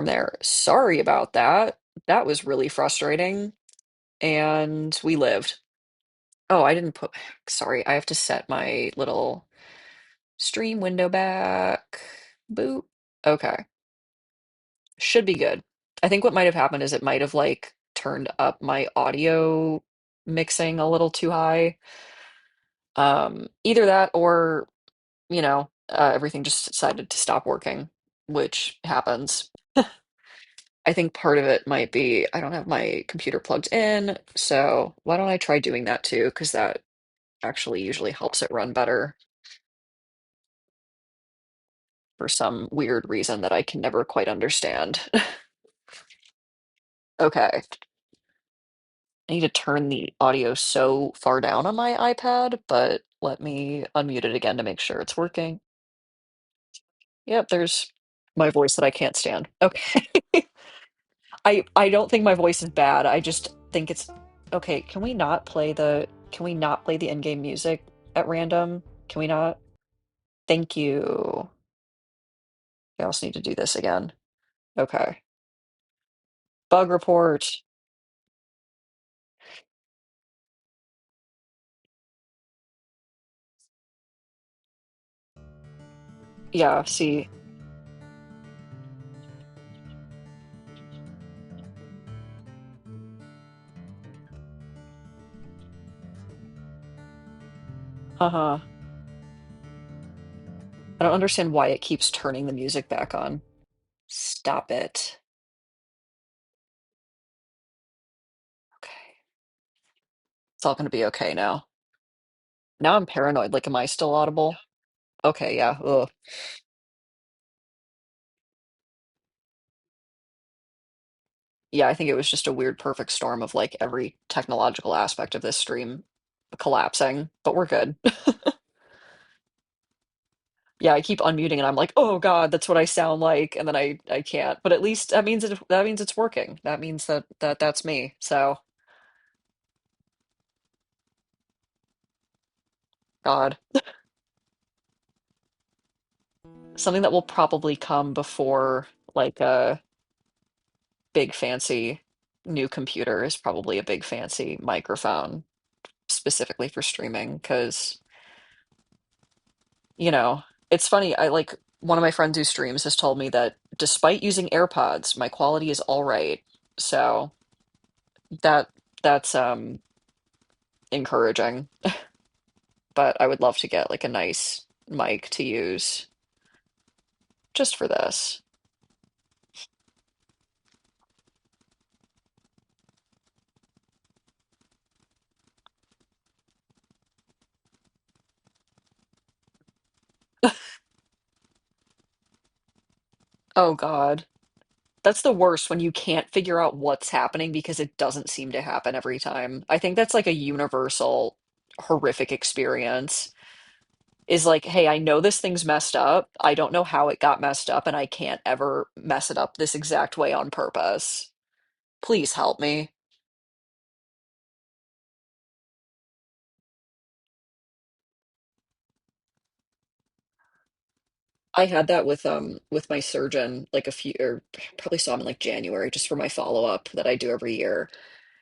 from there. Sorry about that. That was really frustrating. And we lived. Oh, I didn't put, sorry, I have to set my little stream window back. Boop. Okay. Should be good. I think what might have happened is it might have like turned up my audio mixing a little too high. Either that or, everything just decided to stop working, which happens. I think part of it might be I don't have my computer plugged in, so why don't I try doing that too? Because that actually usually helps it run better for some weird reason that I can never quite understand. Okay, I need to turn the audio so far down on my iPad, but let me unmute it again to make sure it's working. Yep, there's my voice that I can't stand. Okay. I don't think my voice is bad. I just think it's okay. Can we not play the in-game music at random? Can we not? Thank you. I also need to do this again. Okay. Bug report. Yeah, see. Uh-huh. I don't understand why it keeps turning the music back on. Stop it. Okay. It's all gonna be okay now. Now I'm paranoid. Like, am I still audible? Okay, yeah. Ugh. Yeah, I think it was just a weird perfect storm of like every technological aspect of this stream collapsing, but we're good. Yeah, I keep unmuting and I'm like, "Oh God, that's what I sound like," and then I can't. But at least that means it's working. That means that's me. So, God, something that will probably come before like a big fancy new computer is probably a big fancy microphone specifically for streaming because you know, it's funny. I like one of my friends who streams has told me that despite using AirPods, my quality is all right. So that that's encouraging. But I would love to get like a nice mic to use just for this. Oh God. That's the worst when you can't figure out what's happening because it doesn't seem to happen every time. I think that's like a universal horrific experience. Is like, hey, I know this thing's messed up. I don't know how it got messed up, and I can't ever mess it up this exact way on purpose. Please help me. I had that with my surgeon like a few or probably saw him in like January just for my follow-up that I do every year.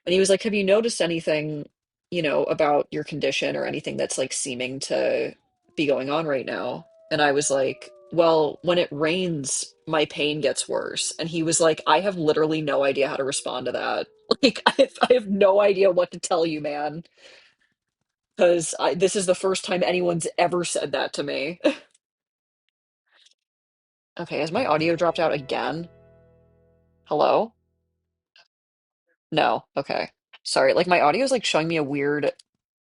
And he was like, "Have you noticed anything, about your condition or anything that's like seeming to be going on right now?" And I was like, "Well, when it rains, my pain gets worse." And he was like, "I have literally no idea how to respond to that. Like, I have no idea what to tell you, man, because this is the first time anyone's ever said that to me." Okay, has my audio dropped out again? Hello? No. Okay. Sorry. Like my audio is like showing me a weird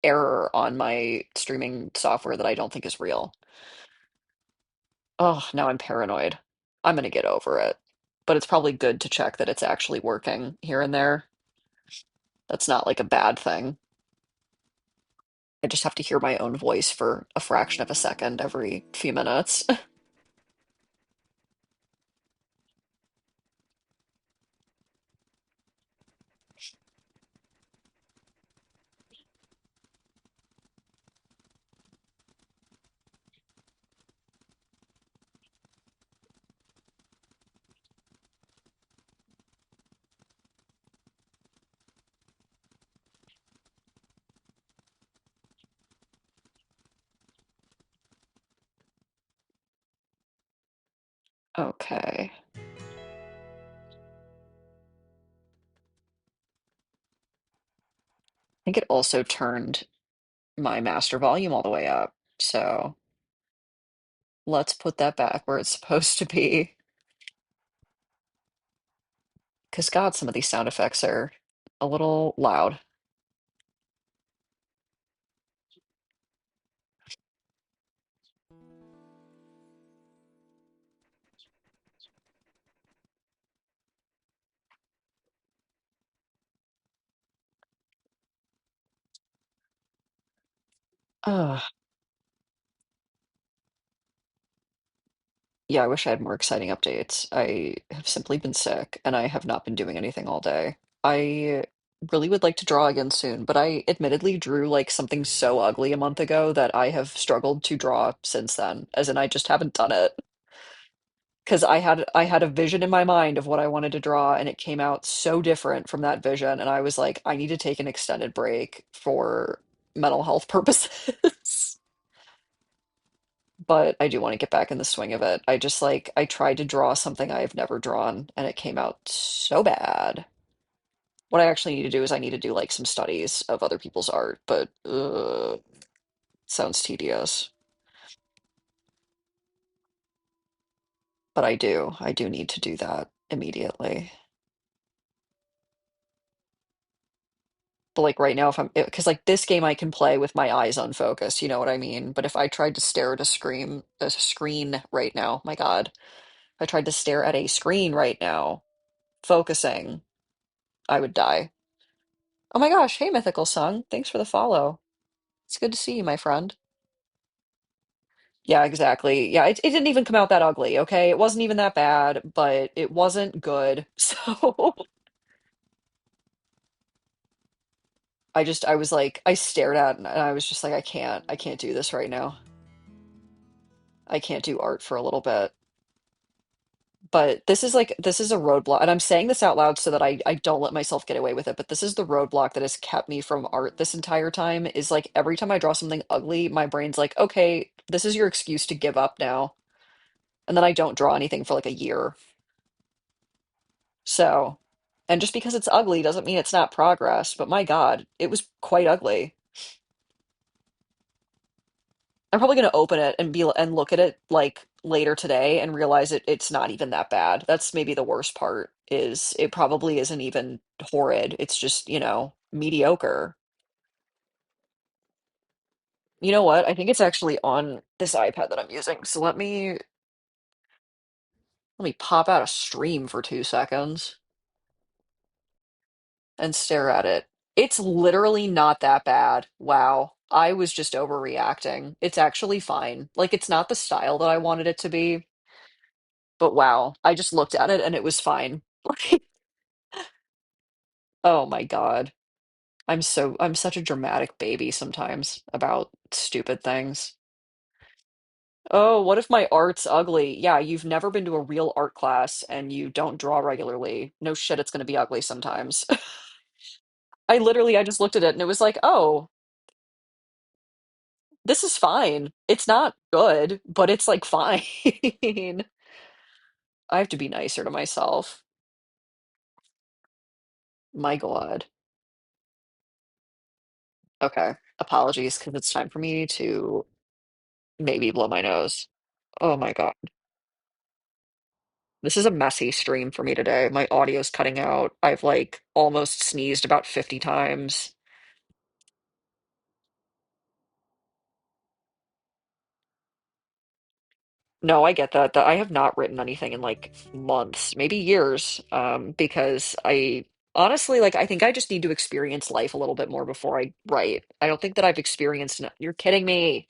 error on my streaming software that I don't think is real. Oh, now I'm paranoid. I'm gonna get over it. But it's probably good to check that it's actually working here and there. That's not like a bad thing. I just have to hear my own voice for a fraction of a second every few minutes. Okay. I think it also turned my master volume all the way up. So let's put that back where it's supposed to be. Because God, some of these sound effects are a little loud. Ugh. Yeah, I wish I had more exciting updates. I have simply been sick and I have not been doing anything all day. I really would like to draw again soon, but I admittedly drew like something so ugly a month ago that I have struggled to draw since then, as in I just haven't done it. Because I had a vision in my mind of what I wanted to draw and it came out so different from that vision and I was like, I need to take an extended break for mental health purposes. But I do want to get back in the swing of it. I just like I tried to draw something I've never drawn and it came out so bad. What I actually need to do is I need to do like some studies of other people's art, but sounds tedious. But I do need to do that immediately. But like right now, if I'm, because like this game I can play with my eyes unfocused, you know what I mean? But if I tried to stare at a screen right now, my God, if I tried to stare at a screen right now, focusing, I would die. Oh my gosh, hey Mythical Song, thanks for the follow. It's good to see you, my friend. Yeah, exactly. Yeah, it didn't even come out that ugly, okay? It wasn't even that bad, but it wasn't good. So I was like, I stared at it and I was just like, I can't do this right now. I can't do art for a little bit. But this is a roadblock, and I'm saying this out loud so that I don't let myself get away with it. But this is the roadblock that has kept me from art this entire time. Is like every time I draw something ugly, my brain's like, okay, this is your excuse to give up now. And then I don't draw anything for like a year. So, and just because it's ugly doesn't mean it's not progress. But my God, it was quite ugly. I'm probably gonna open it and look at it like later today and realize it's not even that bad. That's maybe the worst part is it probably isn't even horrid. It's just, mediocre. You know what? I think it's actually on this iPad that I'm using. So let me pop out a stream for 2 seconds and stare at it. It's literally not that bad. Wow. I was just overreacting. It's actually fine. Like it's not the style that I wanted it to be. But wow, I just looked at it and it was fine. Like, oh my God. I'm such a dramatic baby sometimes about stupid things. Oh, what if my art's ugly? Yeah, you've never been to a real art class and you don't draw regularly. No shit, it's gonna be ugly sometimes. I just looked at it and it was like, oh, this is fine. It's not good, but it's like fine. I have to be nicer to myself. My God. Okay. Apologies, because it's time for me to maybe blow my nose. Oh my God. This is a messy stream for me today. My audio's cutting out. I've like almost sneezed about 50 times. No, I get that. That I have not written anything in like months, maybe years, because I honestly like I think I just need to experience life a little bit more before I write. I don't think that I've experienced. You're kidding me.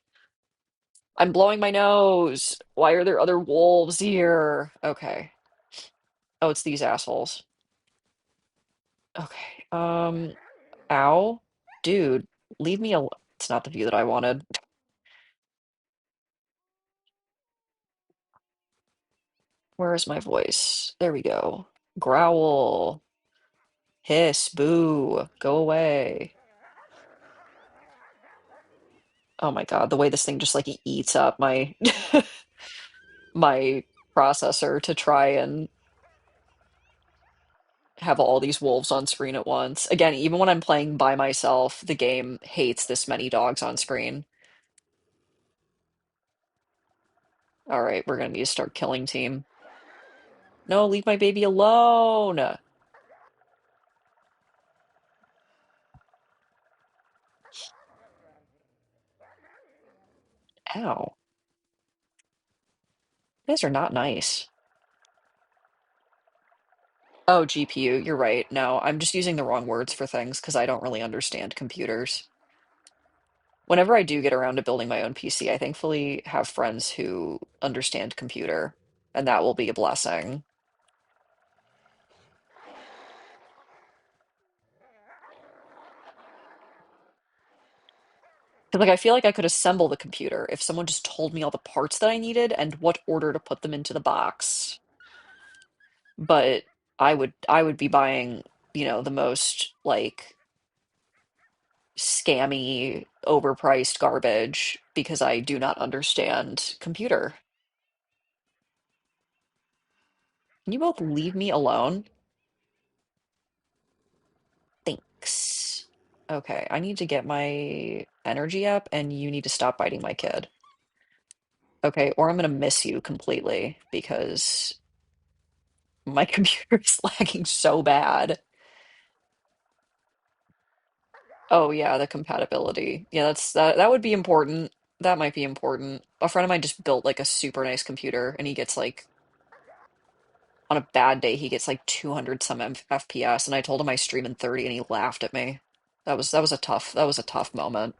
I'm blowing my nose. Why are there other wolves here? Okay. Oh, it's these assholes. Okay. Ow. Dude, leave me alone. It's not the view that I wanted. Where is my voice? There we go. Growl, hiss, boo, go away. Oh my God, the way this thing just like eats up my my processor to try and have all these wolves on screen at once. Again, even when I'm playing by myself, the game hates this many dogs on screen. All right, we're gonna need to start killing team. No, leave my baby alone. Ow. You guys are not nice. Oh, GPU, you're right. No, I'm just using the wrong words for things because I don't really understand computers. Whenever I do get around to building my own PC, I thankfully have friends who understand computer, and that will be a blessing. 'Cause, like, I feel like I could assemble the computer if someone just told me all the parts that I needed and what order to put them into the box. But I would be buying, the most like scammy, overpriced garbage because I do not understand computer. Can you both leave me alone? Thanks. Okay, I need to get my energy up and you need to stop biting my kid. Okay, or I'm gonna miss you completely because my computer is lagging so bad. Oh yeah, the compatibility. Yeah, that would be important. That might be important. A friend of mine just built like a super nice computer and he gets like on a bad day he gets like 200 some FPS and I told him I stream in 30 and he laughed at me. That was a tough moment.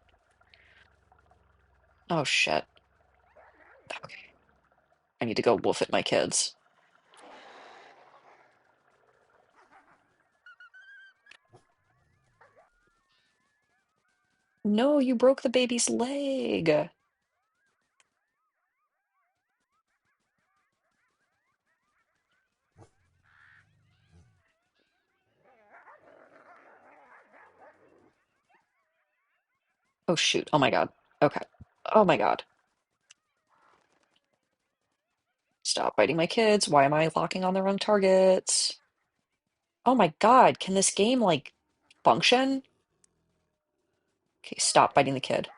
Oh shit. Okay. I need to go woof at my kids. No, you broke the baby's leg. Oh shoot. Oh my God. Okay. Oh my God. Stop biting my kids. Why am I locking on the wrong targets? Oh my God. Can this game like function? Okay, stop biting the kid.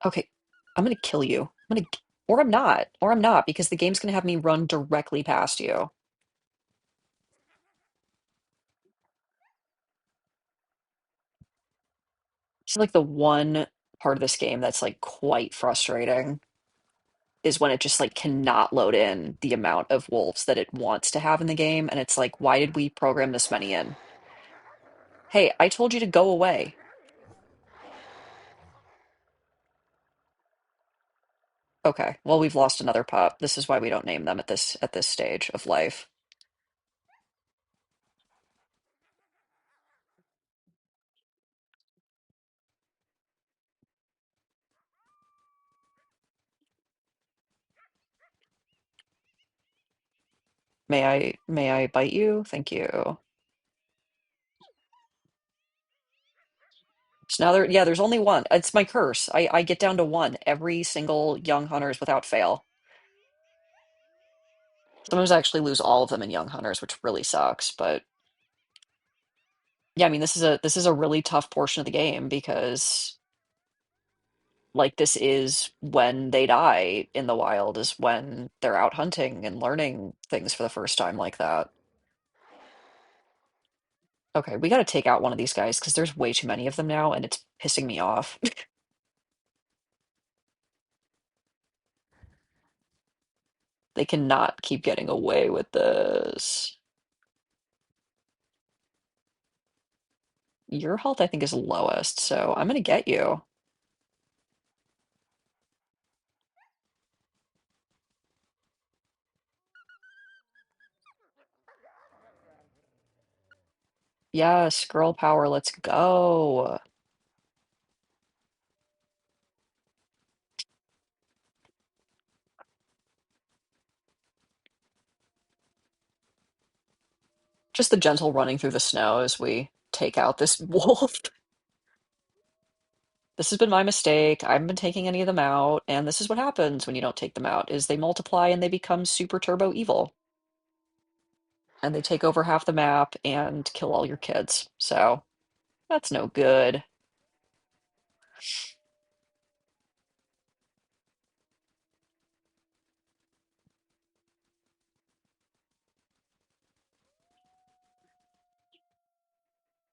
Okay, I'm gonna kill you. Or I'm not, because the game's gonna have me run directly past you. This is like the one part of this game that's like quite frustrating is when it just like cannot load in the amount of wolves that it wants to have in the game, and it's like, why did we program this many in? Hey, I told you to go away. Okay, well we've lost another pup. This is why we don't name them at this stage of life. May I bite you? Thank you. So now yeah, there's only one. It's my curse. I get down to one every single young hunters without fail. Sometimes I actually lose all of them in young hunters, which really sucks. But yeah, I mean, this is a really tough portion of the game because like this is when they die in the wild, is when they're out hunting and learning things for the first time like that. Okay, we got to take out one of these guys because there's way too many of them now, and it's pissing me off. They cannot keep getting away with this. Your health, I think, is lowest, so I'm gonna get you. Yes, girl power, let's go. Just the gentle running through the snow as we take out this wolf. This has been my mistake. I haven't been taking any of them out, and this is what happens when you don't take them out, is they multiply and they become super turbo evil. And they take over half the map and kill all your kids. So that's no good.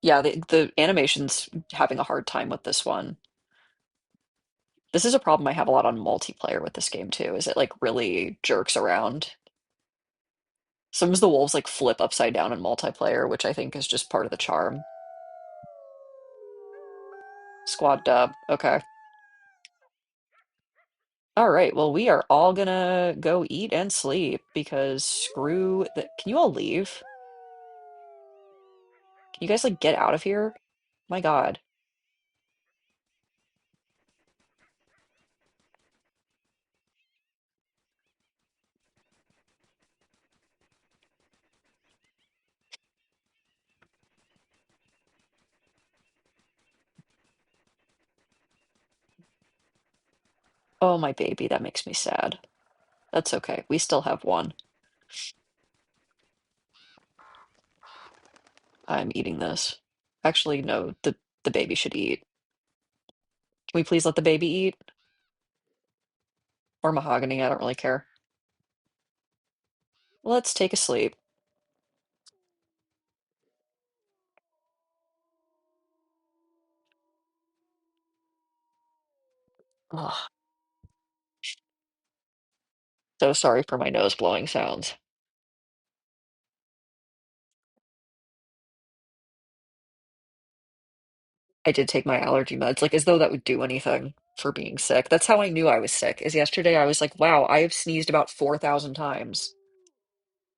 Yeah, the animation's having a hard time with this one. This is a problem I have a lot on multiplayer with this game too, is it like really jerks around. Sometimes the wolves like flip upside down in multiplayer, which I think is just part of the charm. Squad dub. Okay. All right. Well, we are all gonna go eat and sleep because screw the. Can you all leave? Can you guys like get out of here? My God. Oh, my baby. That makes me sad. That's okay. We still have one. I'm eating this. Actually, no, the baby should eat. Can we please let the baby eat? Or mahogany, I don't really care. Let's take a sleep. Ugh, so sorry for my nose blowing sounds. I did take my allergy meds, like as though that would do anything for being sick. That's how I knew I was sick, is yesterday I was like, wow, I have sneezed about 4,000 times.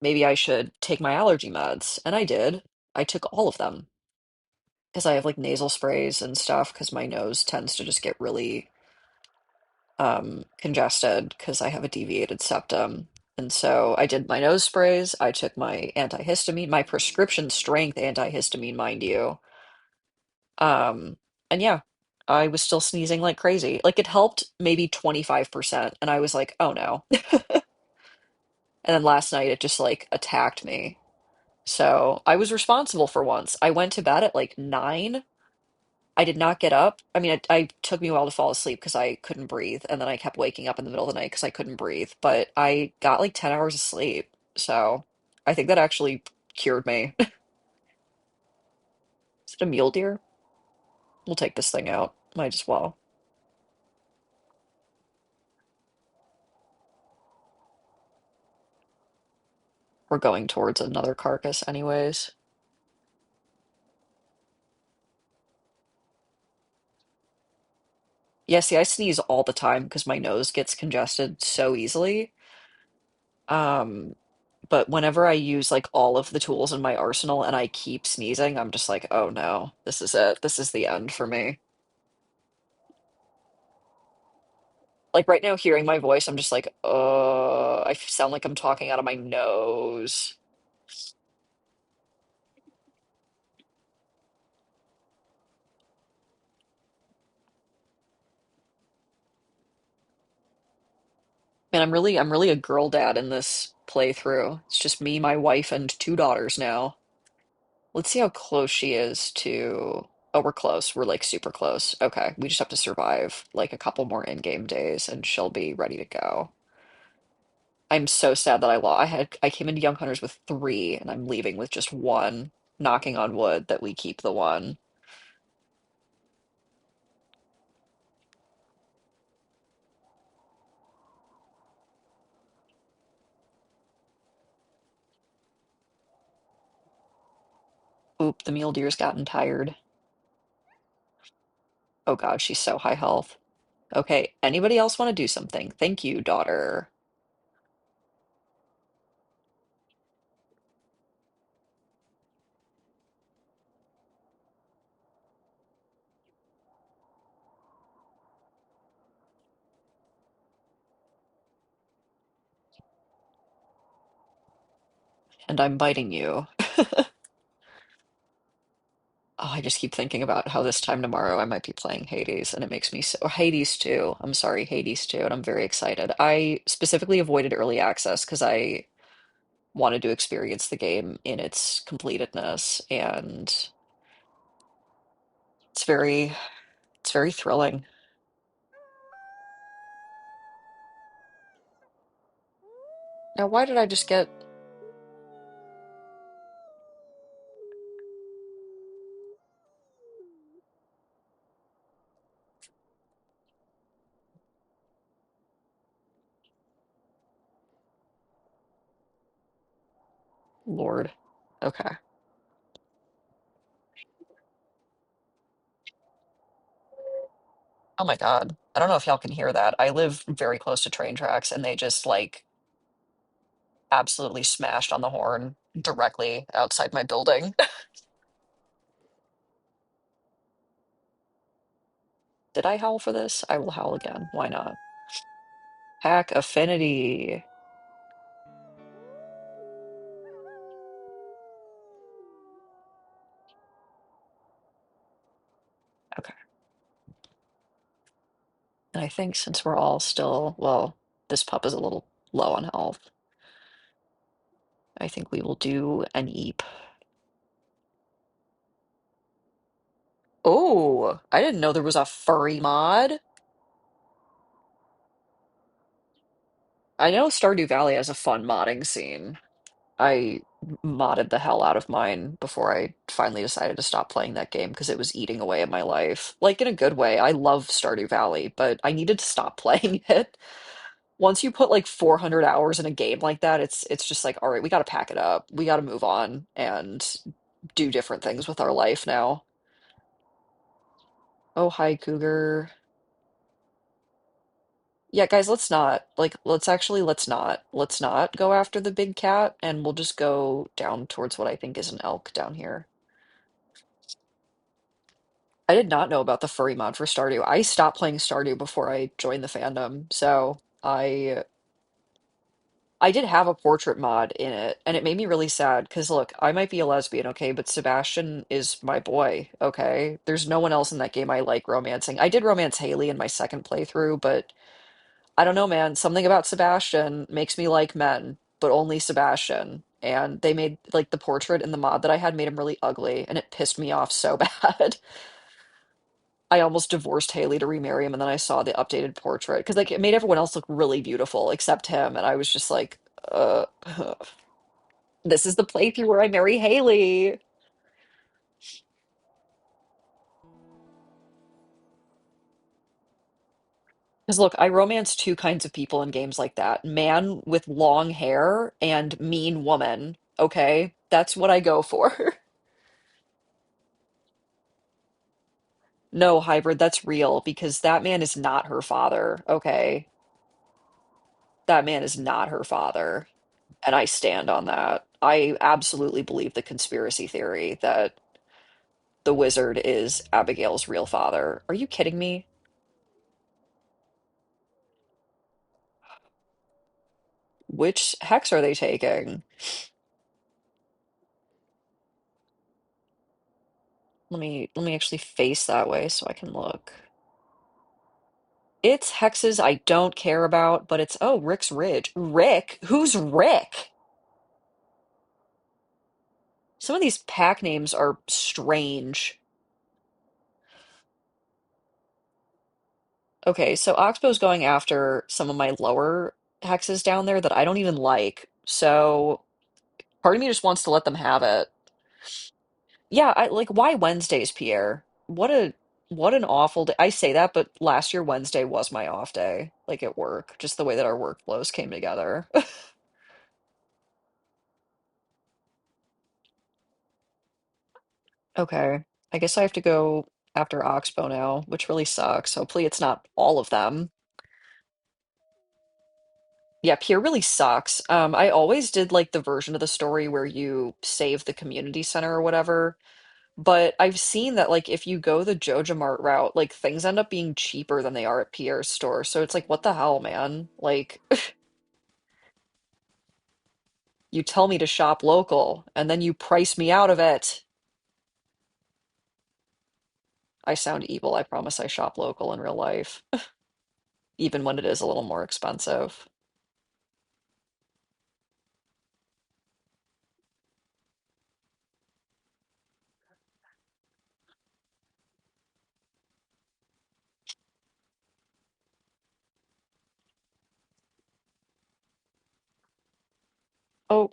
Maybe I should take my allergy meds. And I did. I took all of them because I have like nasal sprays and stuff because my nose tends to just get really congested because I have a deviated septum. And so I did my nose sprays. I took my antihistamine, my prescription strength antihistamine, mind you. Um, and yeah, I was still sneezing like crazy. Like it helped maybe 25%. And I was like, oh no. And then last night it just like attacked me. So I was responsible for once. I went to bed at like 9. I did not get up. I mean, I took me a while to fall asleep because I couldn't breathe, and then I kept waking up in the middle of the night because I couldn't breathe. But I got like 10 hours of sleep, so I think that actually cured me. Is it a mule deer? We'll take this thing out. Might as well. We're going towards another carcass, anyways. Yeah, see, I sneeze all the time because my nose gets congested so easily. Um, but whenever I use like all of the tools in my arsenal and I keep sneezing, I'm just like, oh no, this is it. This is the end for me. Like right now, hearing my voice, I'm just like, I sound like I'm talking out of my nose. Man, I'm really a girl dad in this playthrough. It's just me, my wife, and 2 daughters now. Let's see how close she is to. Oh, we're close. We're like super close. Okay, we just have to survive like a couple more in-game days, and she'll be ready to go. I'm so sad that I lost. I came into Young Hunters with three, and I'm leaving with just one. Knocking on wood that we keep the one. Oop, the mule deer's gotten tired. Oh God, she's so high health. Okay, anybody else want to do something? Thank you, daughter. And I'm biting you. I just keep thinking about how this time tomorrow I might be playing Hades, and it makes me so or Hades 2. I'm sorry, Hades 2, and I'm very excited. I specifically avoided early access because I wanted to experience the game in its completedness, and it's very it's very thrilling. Now, why did I just get Lord? Okay. Oh my God. I don't know if y'all can hear that. I live very close to train tracks, and they just like absolutely smashed on the horn directly outside my building. Did I howl for this? I will howl again. Why not? Pack affinity. Okay. And I think since we're all still, well, this pup is a little low on health, I think we will do an eep. Oh, I didn't know there was a furry mod. I know Stardew Valley has a fun modding scene. I modded the hell out of mine before I finally decided to stop playing that game because it was eating away at my life. Like in a good way. I love Stardew Valley, but I needed to stop playing it. Once you put like 400 hours in a game like that, it's just like, all right, we got to pack it up. We got to move on and do different things with our life now. Oh, hi, Cougar. Yeah, guys, let's not. Like, let's not go after the big cat, and we'll just go down towards what I think is an elk down here. I did not know about the furry mod for Stardew. I stopped playing Stardew before I joined the fandom, so I did have a portrait mod in it, and it made me really sad because look, I might be a lesbian, okay, but Sebastian is my boy, okay? There's no one else in that game I like romancing. I did romance Haley in my second playthrough, but I don't know, man. Something about Sebastian makes me like men, but only Sebastian. And they made like the portrait in the mod that I had made him really ugly, and it pissed me off so bad. I almost divorced Haley to remarry him, and then I saw the updated portrait because like it made everyone else look really beautiful except him, and I was just like, uh, this is the playthrough where I marry Haley. Because look, I romance two kinds of people in games like that: man with long hair and mean woman. Okay, that's what I go for. No, hybrid, that's real because that man is not her father. Okay, that man is not her father. And I stand on that. I absolutely believe the conspiracy theory that the wizard is Abigail's real father. Are you kidding me? Which hex are they taking? Let me actually face that way so I can look. It's hexes I don't care about, but it's oh, Rick's Ridge. Rick? Who's Rick? Some of these pack names are strange. Okay, so Oxbow's going after some of my lower hexes down there that I don't even like. So part of me just wants to let them have it. Yeah, I like why Wednesdays, Pierre? What an awful day. I say that, but last year Wednesday was my off day, like at work, just the way that our workflows came together. Okay. I guess I have to go after Oxbow now, which really sucks. Hopefully it's not all of them. Yeah, Pierre really sucks. I always did like the version of the story where you save the community center or whatever. But I've seen that like if you go the Joja Mart route, like things end up being cheaper than they are at Pierre's store. So it's like, what the hell, man? Like you tell me to shop local and then you price me out of it. I sound evil. I promise I shop local in real life, even when it is a little more expensive. Oh,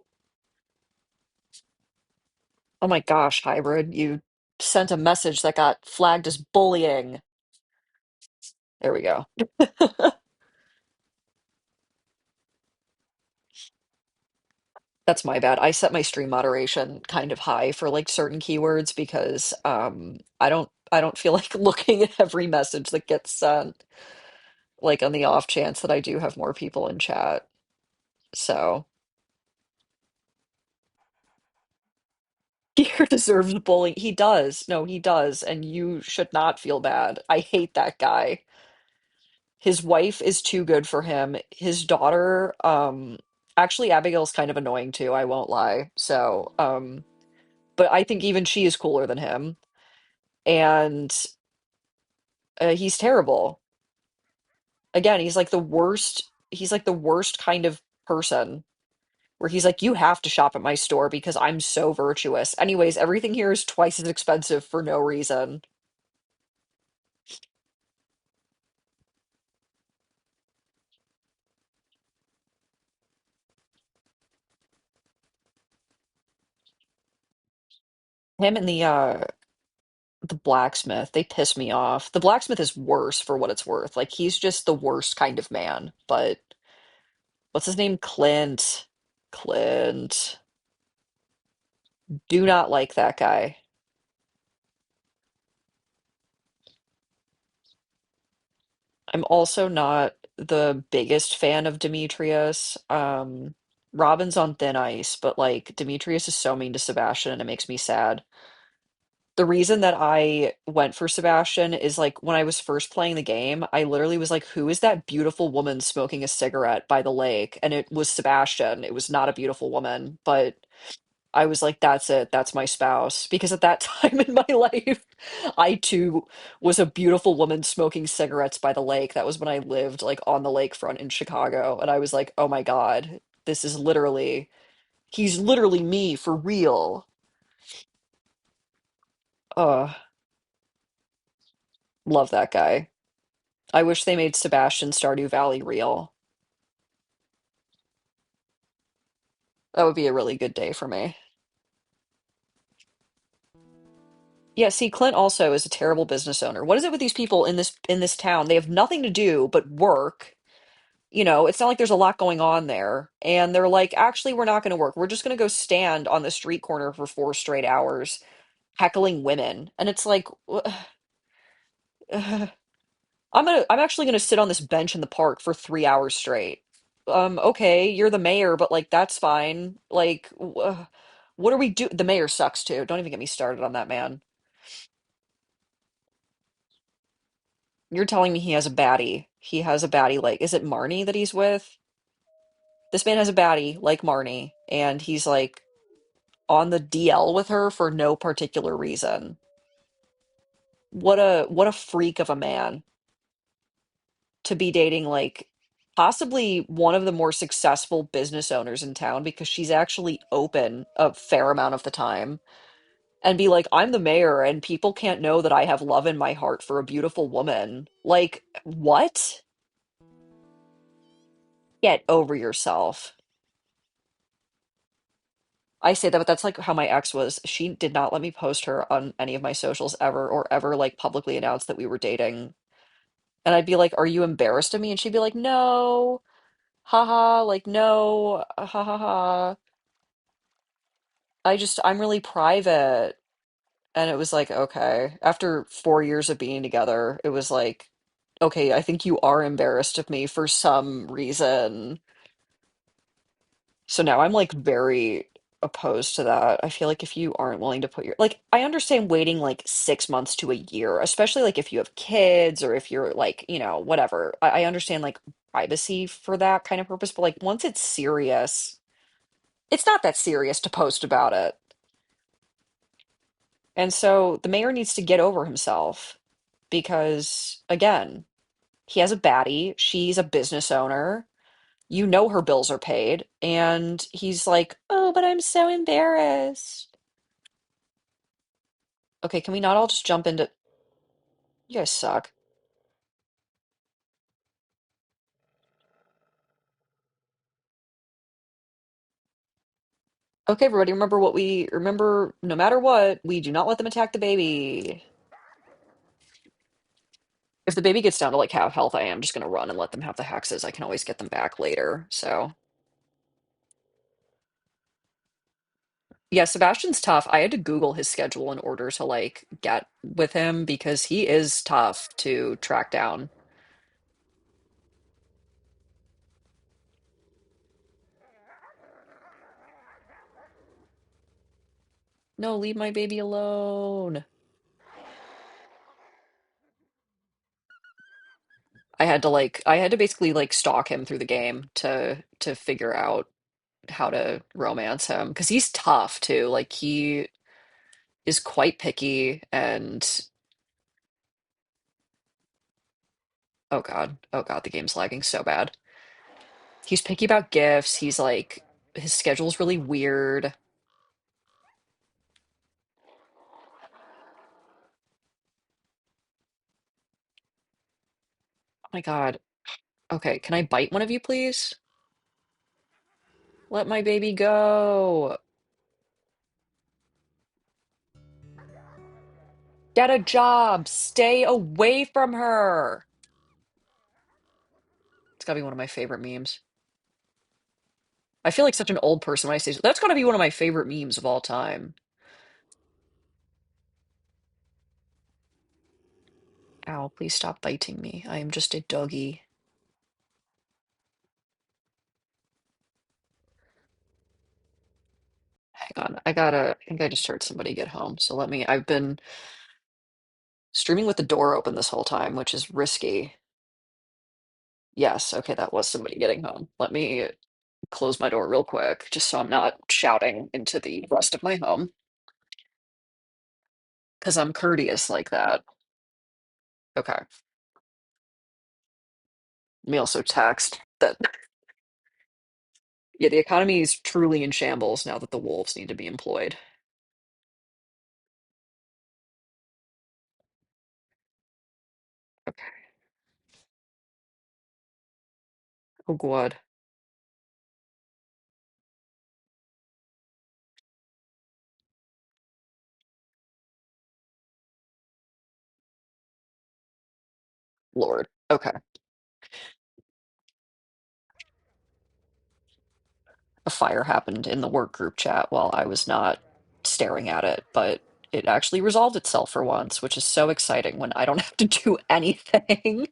oh my gosh, hybrid, you sent a message that got flagged as bullying. There we go. That's my bad. I set my stream moderation kind of high for like certain keywords because I don't feel like looking at every message that gets sent, like on the off chance that I do have more people in chat. So Gear deserves bullying. He does. No, he does, and you should not feel bad. I hate that guy. His wife is too good for him. His daughter, actually Abigail's kind of annoying too, I won't lie. So, but I think even she is cooler than him. And he's terrible. Again, he's like the worst kind of person where he's like, you have to shop at my store because I'm so virtuous. Anyways, everything here is twice as expensive for no reason. Him and the blacksmith, they piss me off. The blacksmith is worse for what it's worth. Like he's just the worst kind of man. But what's his name? Clint. Clint. Do not like that guy. I'm also not the biggest fan of Demetrius. Robin's on thin ice, but like Demetrius is so mean to Sebastian and it makes me sad. The reason that I went for Sebastian is like when I was first playing the game, I literally was like, who is that beautiful woman smoking a cigarette by the lake? And it was Sebastian. It was not a beautiful woman, but I was like, that's it. That's my spouse. Because at that time in my life, I too was a beautiful woman smoking cigarettes by the lake. That was when I lived like on the lakefront in Chicago. And I was like, oh my God, this is literally, he's literally me for real. Ugh, love that guy. I wish they made Sebastian Stardew Valley real. That would be a really good day for me. Yeah, see, Clint also is a terrible business owner. What is it with these people in this town? They have nothing to do but work. You know, it's not like there's a lot going on there. And they're like, actually, we're not going to work. We're just going to go stand on the street corner for 4 straight hours, heckling women. And it's like, I'm actually gonna sit on this bench in the park for 3 hours straight. Okay, you're the mayor, but like that's fine. Like, what are we do? The mayor sucks too. Don't even get me started on that man. You're telling me he has a baddie. He has a baddie like, is it Marnie that he's with? This man has a baddie like Marnie, and he's like on the DL with her for no particular reason. What a freak of a man to be dating like possibly one of the more successful business owners in town because she's actually open a fair amount of the time and be like, I'm the mayor and people can't know that I have love in my heart for a beautiful woman. Like, what? Get over yourself. I say that, but that's like how my ex was. She did not let me post her on any of my socials ever or ever like publicly announce that we were dating. And I'd be like, are you embarrassed of me? And she'd be like, no, haha, like, no, ha ha ha. I'm really private. And it was like, okay. After 4 years of being together, it was like, okay, I think you are embarrassed of me for some reason. So now I'm like very opposed to that. I feel like if you aren't willing to put your, like, I understand waiting like 6 months to a year, especially like if you have kids or if you're like, whatever. I understand like privacy for that kind of purpose, but like once it's serious, it's not that serious to post about it. And so the mayor needs to get over himself. because again, he has a baddie, she's a business owner, you know her bills are paid, and he's like, "Oh, but I'm so embarrassed." Okay, can we not all just jump into you guys suck. Okay, everybody, remember what we remember no matter what, we do not let them attack the baby. If the baby gets down to like half health, I am just gonna run and let them have the hexes. I can always get them back later. So yeah, Sebastian's tough. I had to Google his schedule in order to like get with him because he is tough to track down. No, leave my baby alone. I had to basically like stalk him through the game to figure out how to romance him because he's tough too. Like he is quite picky and oh God, the game's lagging so bad. He's picky about gifts. He's like his schedule's really weird. Oh my God. Okay, can I bite one of you, please? Let my baby go. Get a job. Stay away from her. It's gotta be one of my favorite memes. I feel like such an old person when I say that's gotta be one of my favorite memes of all time. Ow, please stop biting me. I am just a doggy. Hang on. I think I just heard somebody get home. So I've been streaming with the door open this whole time, which is risky. Yes, okay, that was somebody getting home. Let me close my door real quick, just so I'm not shouting into the rest of my home, because I'm courteous like that. Okay. Let me also text that, yeah, the economy is truly in shambles now that the wolves need to be employed. Okay. Oh, God. Lord. Okay. A fire happened in the work group chat while I was not staring at it, but it actually resolved itself for once, which is so exciting when I don't have to do anything.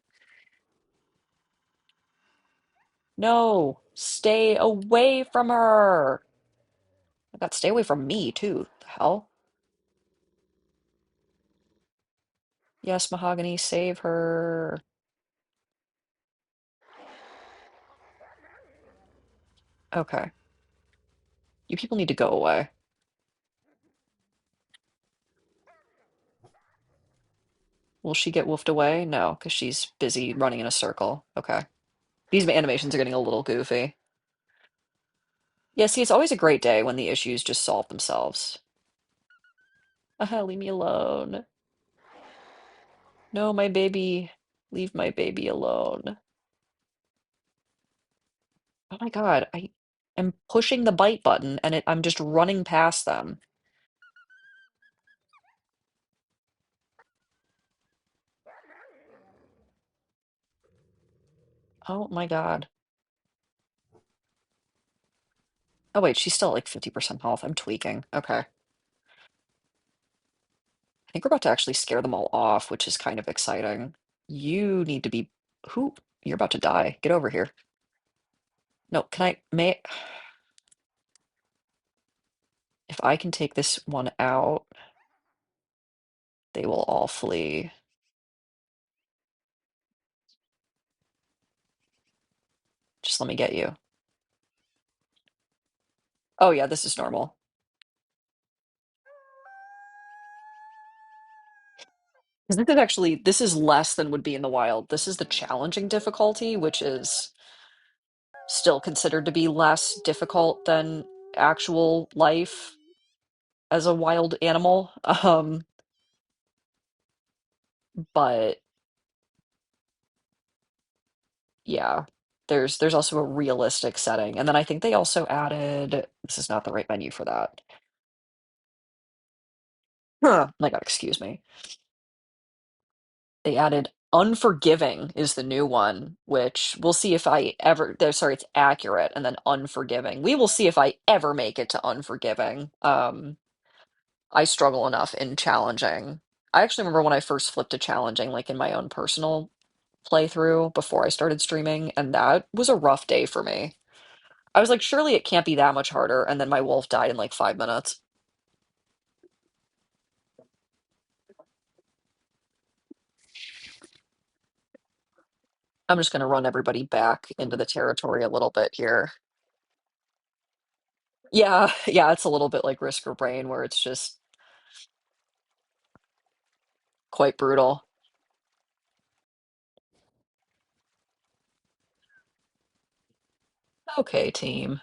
No, stay away from her. I got stay away from me too. The hell? Yes, Mahogany, save her. Okay. You people need to go away. Will she get woofed away? No, because she's busy running in a circle. Okay. These animations are getting a little goofy. Yeah, see, it's always a great day when the issues just solve themselves. Leave me alone. No, my baby. Leave my baby alone. Oh my God, I am pushing the bite button and I'm just running past them. Oh my God. Oh wait, she's still at like 50% health. I'm tweaking. Okay. I think we're about to actually scare them all off, which is kind of exciting. You need to be who? You're about to die. Get over here. No, if I can take this one out, they will all flee. Just let me get you. Oh yeah, this is normal. Because this is less than would be in the wild. This is the challenging difficulty, which is still considered to be less difficult than actual life as a wild animal. But yeah, there's also a realistic setting. And then I think they also added, this is not the right menu for that. My God, excuse me. They added Unforgiving is the new one, which we'll see if I ever, sorry, it's Accurate and then Unforgiving. We will see if I ever make it to Unforgiving. I struggle enough in challenging. I actually remember when I first flipped to challenging, like in my own personal playthrough before I started streaming, and that was a rough day for me. I was like, surely it can't be that much harder, and then my wolf died in like 5 minutes. I'm just gonna run everybody back into the territory a little bit here. Yeah, yeah, it's a little bit like Risk or Brain, where it's just quite brutal. Okay, team.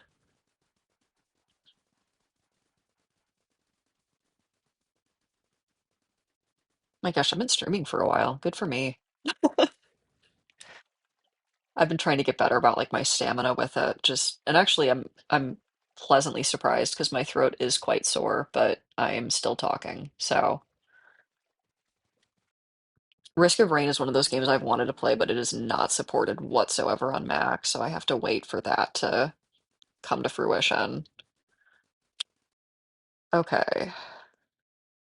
My gosh, I've been streaming for a while. Good for me. I've been trying to get better about like my stamina with it. Just and actually I'm pleasantly surprised because my throat is quite sore, but I am still talking. So Risk of Rain is one of those games I've wanted to play, but it is not supported whatsoever on Mac, so I have to wait for that to come to fruition. Okay.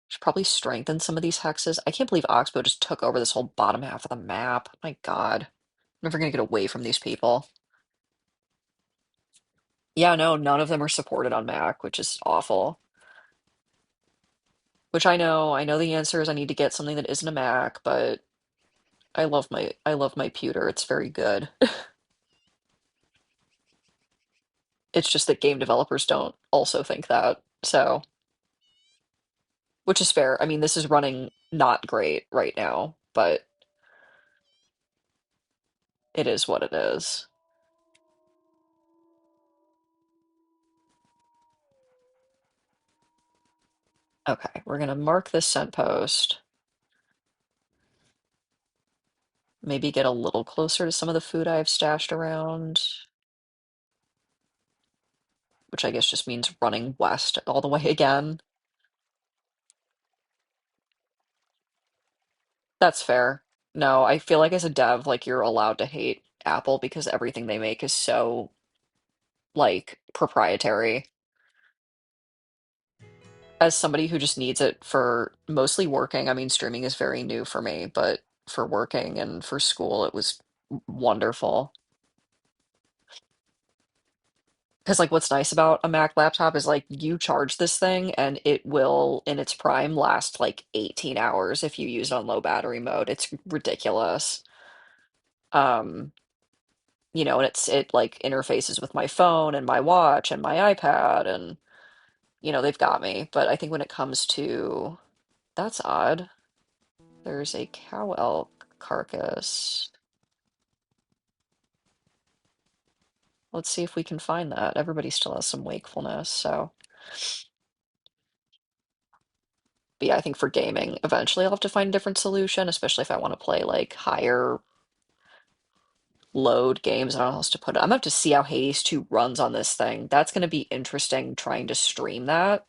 Should probably strengthen some of these hexes. I can't believe Oxbow just took over this whole bottom half of the map. My God. I'm never gonna get away from these people. Yeah, no, none of them are supported on Mac, which is awful. Which I know the answer is I need to get something that isn't a Mac, but I love my pewter. It's very good. It's just that game developers don't also think that. So, which is fair. I mean, this is running not great right now, but it is what it is. Okay, we're gonna mark this scent post. Maybe get a little closer to some of the food I have stashed around, which I guess just means running west all the way again. That's fair. No, I feel like as a dev, like you're allowed to hate Apple because everything they make is so like proprietary. As somebody who just needs it for mostly working, I mean, streaming is very new for me, but for working and for school, it was wonderful. Because like what's nice about a Mac laptop is like you charge this thing and it will in its prime last like 18 hours if you use it on low battery mode. It's ridiculous. Um, and it like interfaces with my phone and my watch and my iPad and they've got me. But I think when it comes to that's odd. There's a cow elk carcass. Let's see if we can find that. Everybody still has some wakefulness, so. But yeah, I think for gaming, eventually I'll have to find a different solution, especially if I want to play like higher load games. I don't know how else to put it. I'm gonna have to see how Hades 2 runs on this thing. That's gonna be interesting trying to stream that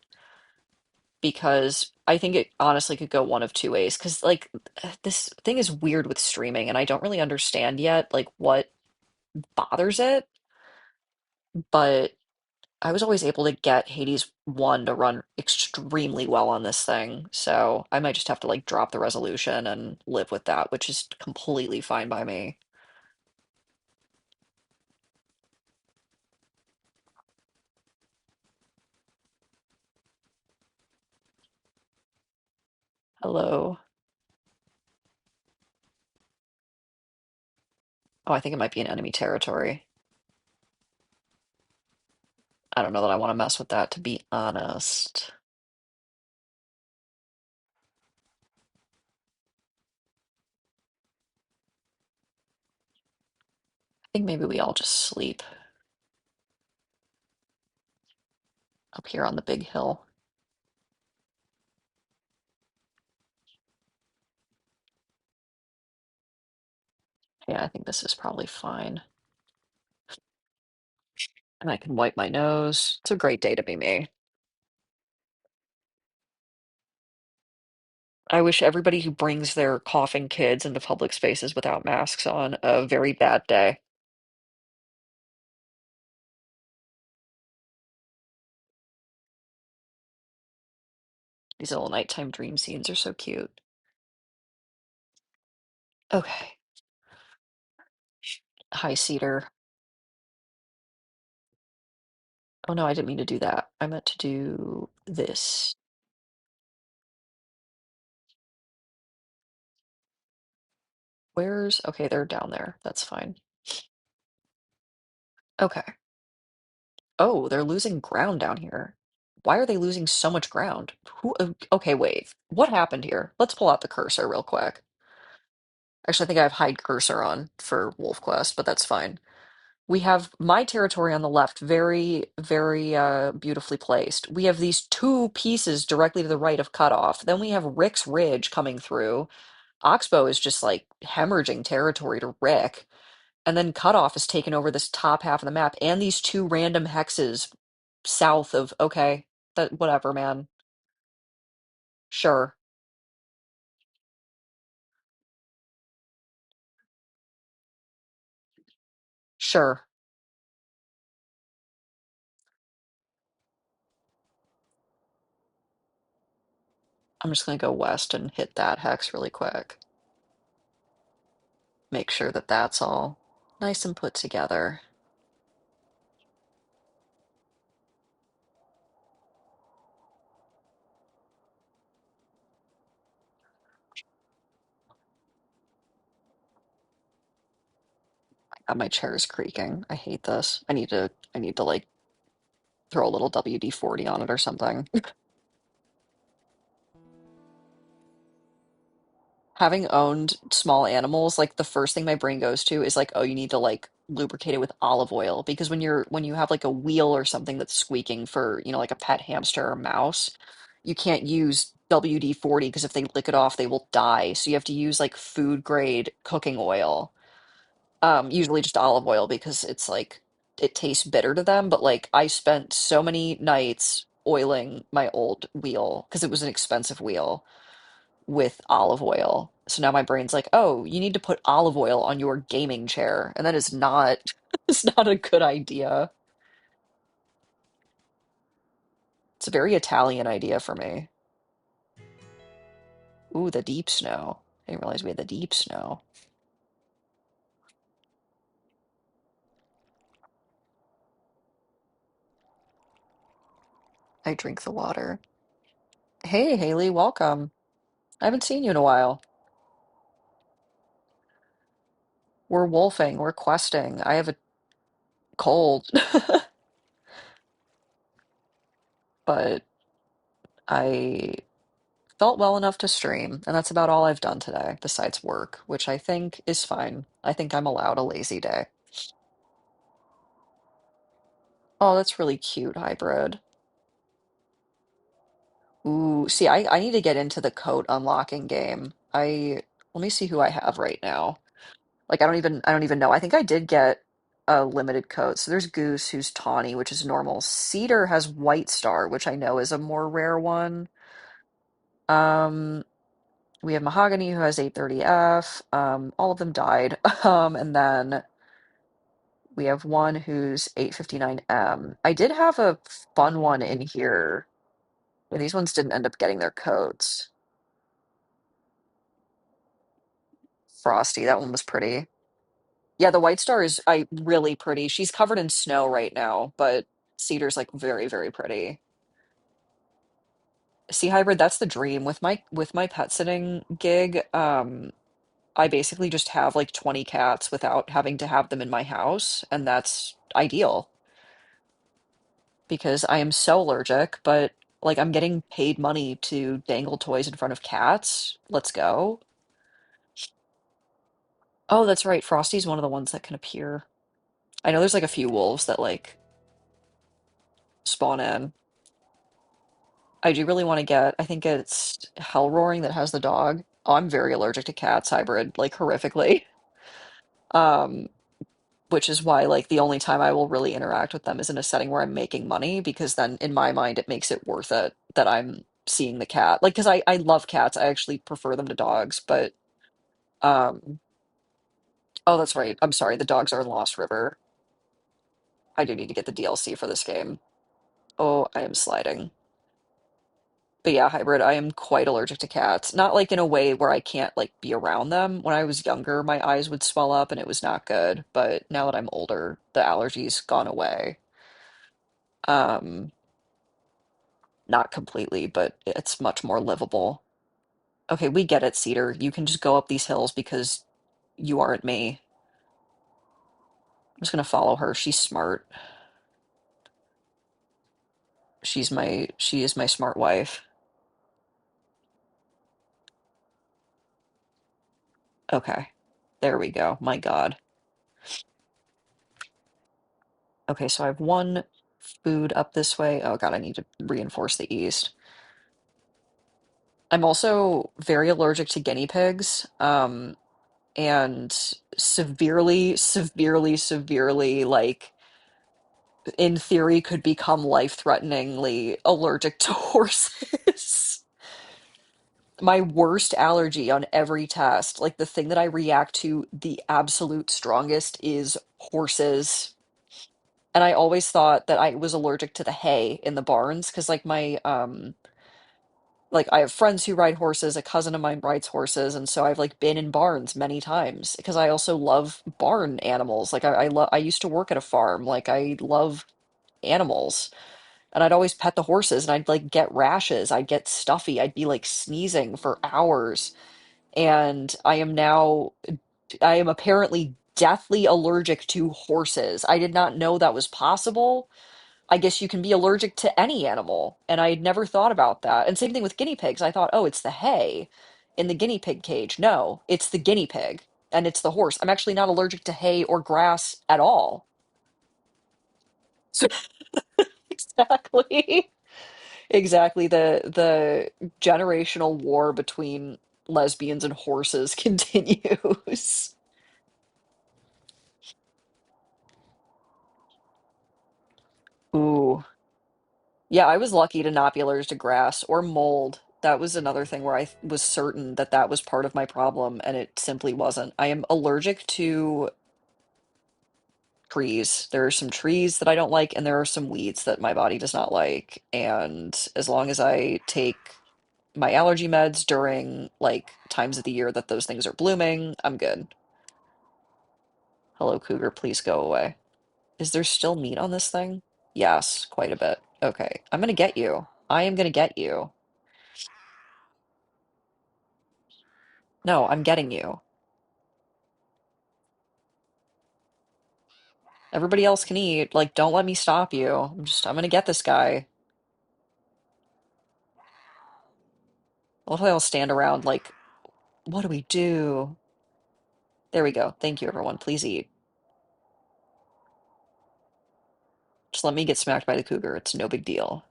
because I think it honestly could go one of two ways. Because like this thing is weird with streaming, and I don't really understand yet like what bothers it, but I was always able to get Hades 1 to run extremely well on this thing, so I might just have to like drop the resolution and live with that, which is completely fine by me. Hello. Oh, I think it might be in enemy territory. I don't know that I want to mess with that, to be honest. think maybe we all just sleep up here on the big hill. Yeah, I think this is probably fine. And I can wipe my nose. It's a great day to be me. I wish everybody who brings their coughing kids into public spaces without masks on a very bad day. These little nighttime dream scenes are so cute. Okay. Hi, Cedar. Oh no, I didn't mean to do that. I meant to do this. Where's, okay, they're down there. That's fine. Okay. Oh, they're losing ground down here. Why are they losing so much ground? Who, okay, wait. What happened here? Let's pull out the cursor real quick. Actually, I think I have hide cursor on for WolfQuest, but that's fine. We have my territory on the left, very, very beautifully placed. We have these two pieces directly to the right of Cutoff. Then we have Rick's Ridge coming through. Oxbow is just like hemorrhaging territory to Rick. And then Cutoff has taken over this top half of the map and these two random hexes south of, okay, that whatever, man. Sure, sure. I'm just gonna go west and hit that hex really quick. Make sure that that's all nice and put together. My chair is creaking. I hate this. I need to like throw a little WD-40 on it or something. Having owned small animals, like the first thing my brain goes to is like, oh, you need to like lubricate it with olive oil because when you have like a wheel or something that's squeaking for, like a pet hamster or mouse, you can't use WD-40 because if they lick it off, they will die. So you have to use like food grade cooking oil. Usually just olive oil because it's like it tastes bitter to them, but like I spent so many nights oiling my old wheel because it was an expensive wheel with olive oil. So now my brain's like, "Oh, you need to put olive oil on your gaming chair." And that is not it's not a good idea. It's a very Italian idea for me. Ooh, the deep snow. I didn't realize we had the deep snow. I drink the water. Hey, Haley, welcome. I haven't seen you in a while. We're wolfing, we're questing. I have a cold, but I felt well enough to stream, and that's about all I've done today, besides work, which I think is fine. I think I'm allowed a lazy day. Oh, that's really cute, hybrid. Ooh, see, I need to get into the coat unlocking game. Let me see who I have right now. Like I don't even know. I think I did get a limited coat. So there's Goose, who's tawny, which is normal. Cedar has White Star, which I know is a more rare one. Um, we have Mahogany, who has 830F. All of them died. And then we have one who's 859M. I did have a fun one in here. But these ones didn't end up getting their coats. Frosty, that one was pretty. Yeah, the White Star is really pretty. She's covered in snow right now, but Cedar's like very, very pretty. See, hybrid, that's the dream. With my pet sitting gig, I basically just have like 20 cats without having to have them in my house, and that's ideal because I am so allergic, but like I'm getting paid money to dangle toys in front of cats. Let's go. Oh, that's right. Frosty's one of the ones that can appear. I know there's like a few wolves that like spawn in. I do really want to get, I think it's Hell Roaring that has the dog. Oh, I'm very allergic to cats hybrid, like horrifically. Um, which is why like the only time I will really interact with them is in a setting where I'm making money because then in my mind it makes it worth it that I'm seeing the cat. Like because I love cats. I actually prefer them to dogs, but um oh that's right. I'm sorry. The dogs are in Lost River. I do need to get the DLC for this game. Oh, I am sliding. But yeah, hybrid, I am quite allergic to cats. Not like in a way where I can't like be around them. When I was younger, my eyes would swell up and it was not good. But now that I'm older, the allergies gone away. Um, Not completely, but it's much more livable. Okay, we get it, Cedar. You can just go up these hills because you aren't me. I'm just gonna follow her. She's smart. She is my smart wife. Okay. There we go. My God. Okay, so I have one food up this way. Oh God, I need to reinforce the east. I'm also very allergic to guinea pigs, and severely, like, in theory, could become life-threateningly allergic to horses. My worst allergy on every test, like the thing that I react to the absolute strongest is horses. And I always thought that I was allergic to the hay in the barns because like I have friends who ride horses, a cousin of mine rides horses, and so I've like been in barns many times because I also love barn animals. Like I used to work at a farm. Like I love animals. And I'd always pet the horses and I'd like get rashes. I'd get stuffy. I'd be like sneezing for hours. And I am apparently deathly allergic to horses. I did not know that was possible. I guess you can be allergic to any animal, and I had never thought about that. And same thing with guinea pigs. I thought, oh, it's the hay in the guinea pig cage. No, it's the guinea pig and it's the horse. I'm actually not allergic to hay or grass at all. So exactly, exactly the generational war between lesbians and horses continues. Ooh. Yeah, I was lucky to not be allergic to grass or mold. That was another thing where was certain that that was part of my problem, and it simply wasn't. I am allergic to trees. There are some trees that I don't like, and there are some weeds that my body does not like. And as long as I take my allergy meds during like times of the year that those things are blooming, I'm good. Hello, cougar, please go away. Is there still meat on this thing? Yes, quite a bit. Okay, I'm gonna get you. I am gonna get you. No, I'm getting you. Everybody else can eat. Like, don't let me stop you. I'm gonna get this guy. Hopefully I'll stand around like, what do we do? There we go. Thank you, everyone. Please eat. Just let me get smacked by the cougar. It's no big deal.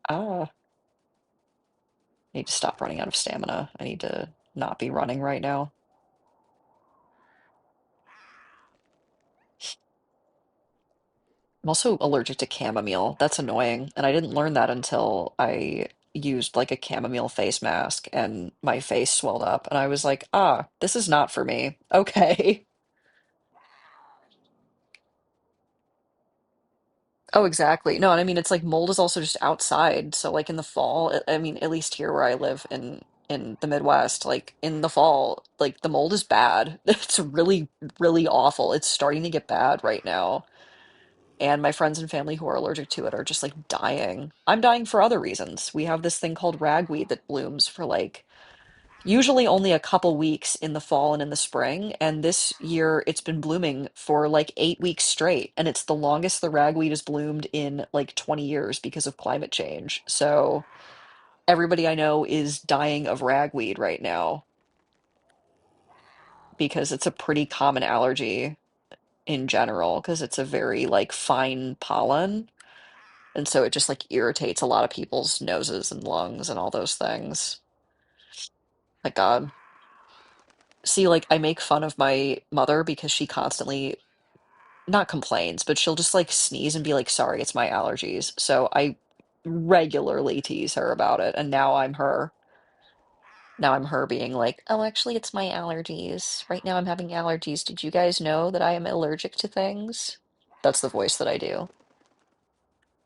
Ah, I need to stop running out of stamina. I need to not be running right now. I'm also allergic to chamomile. That's annoying. And I didn't learn that until I used like a chamomile face mask and my face swelled up. And I was like, ah, this is not for me. Okay. Oh, exactly. No, and I mean it's like mold is also just outside. So like in the fall, I mean at least here where I live in the Midwest, like in the fall, like the mold is bad. It's really awful. It's starting to get bad right now. And my friends and family who are allergic to it are just like dying. I'm dying for other reasons. We have this thing called ragweed that blooms for like usually only a couple weeks in the fall and in the spring. And this year it's been blooming for like 8 weeks straight. And it's the longest the ragweed has bloomed in like 20 years because of climate change. So Everybody I know is dying of ragweed right now because it's a pretty common allergy in general because it's a very like fine pollen. And so it just like irritates a lot of people's noses and lungs and all those things. My God. See, like I make fun of my mother because she constantly not complains, but she'll just like sneeze and be like, sorry, it's my allergies. So I regularly tease her about it. And now I'm her. Now I'm her being like, oh, actually, it's my allergies. Right now I'm having allergies. Did you guys know that I am allergic to things? That's the voice that I do.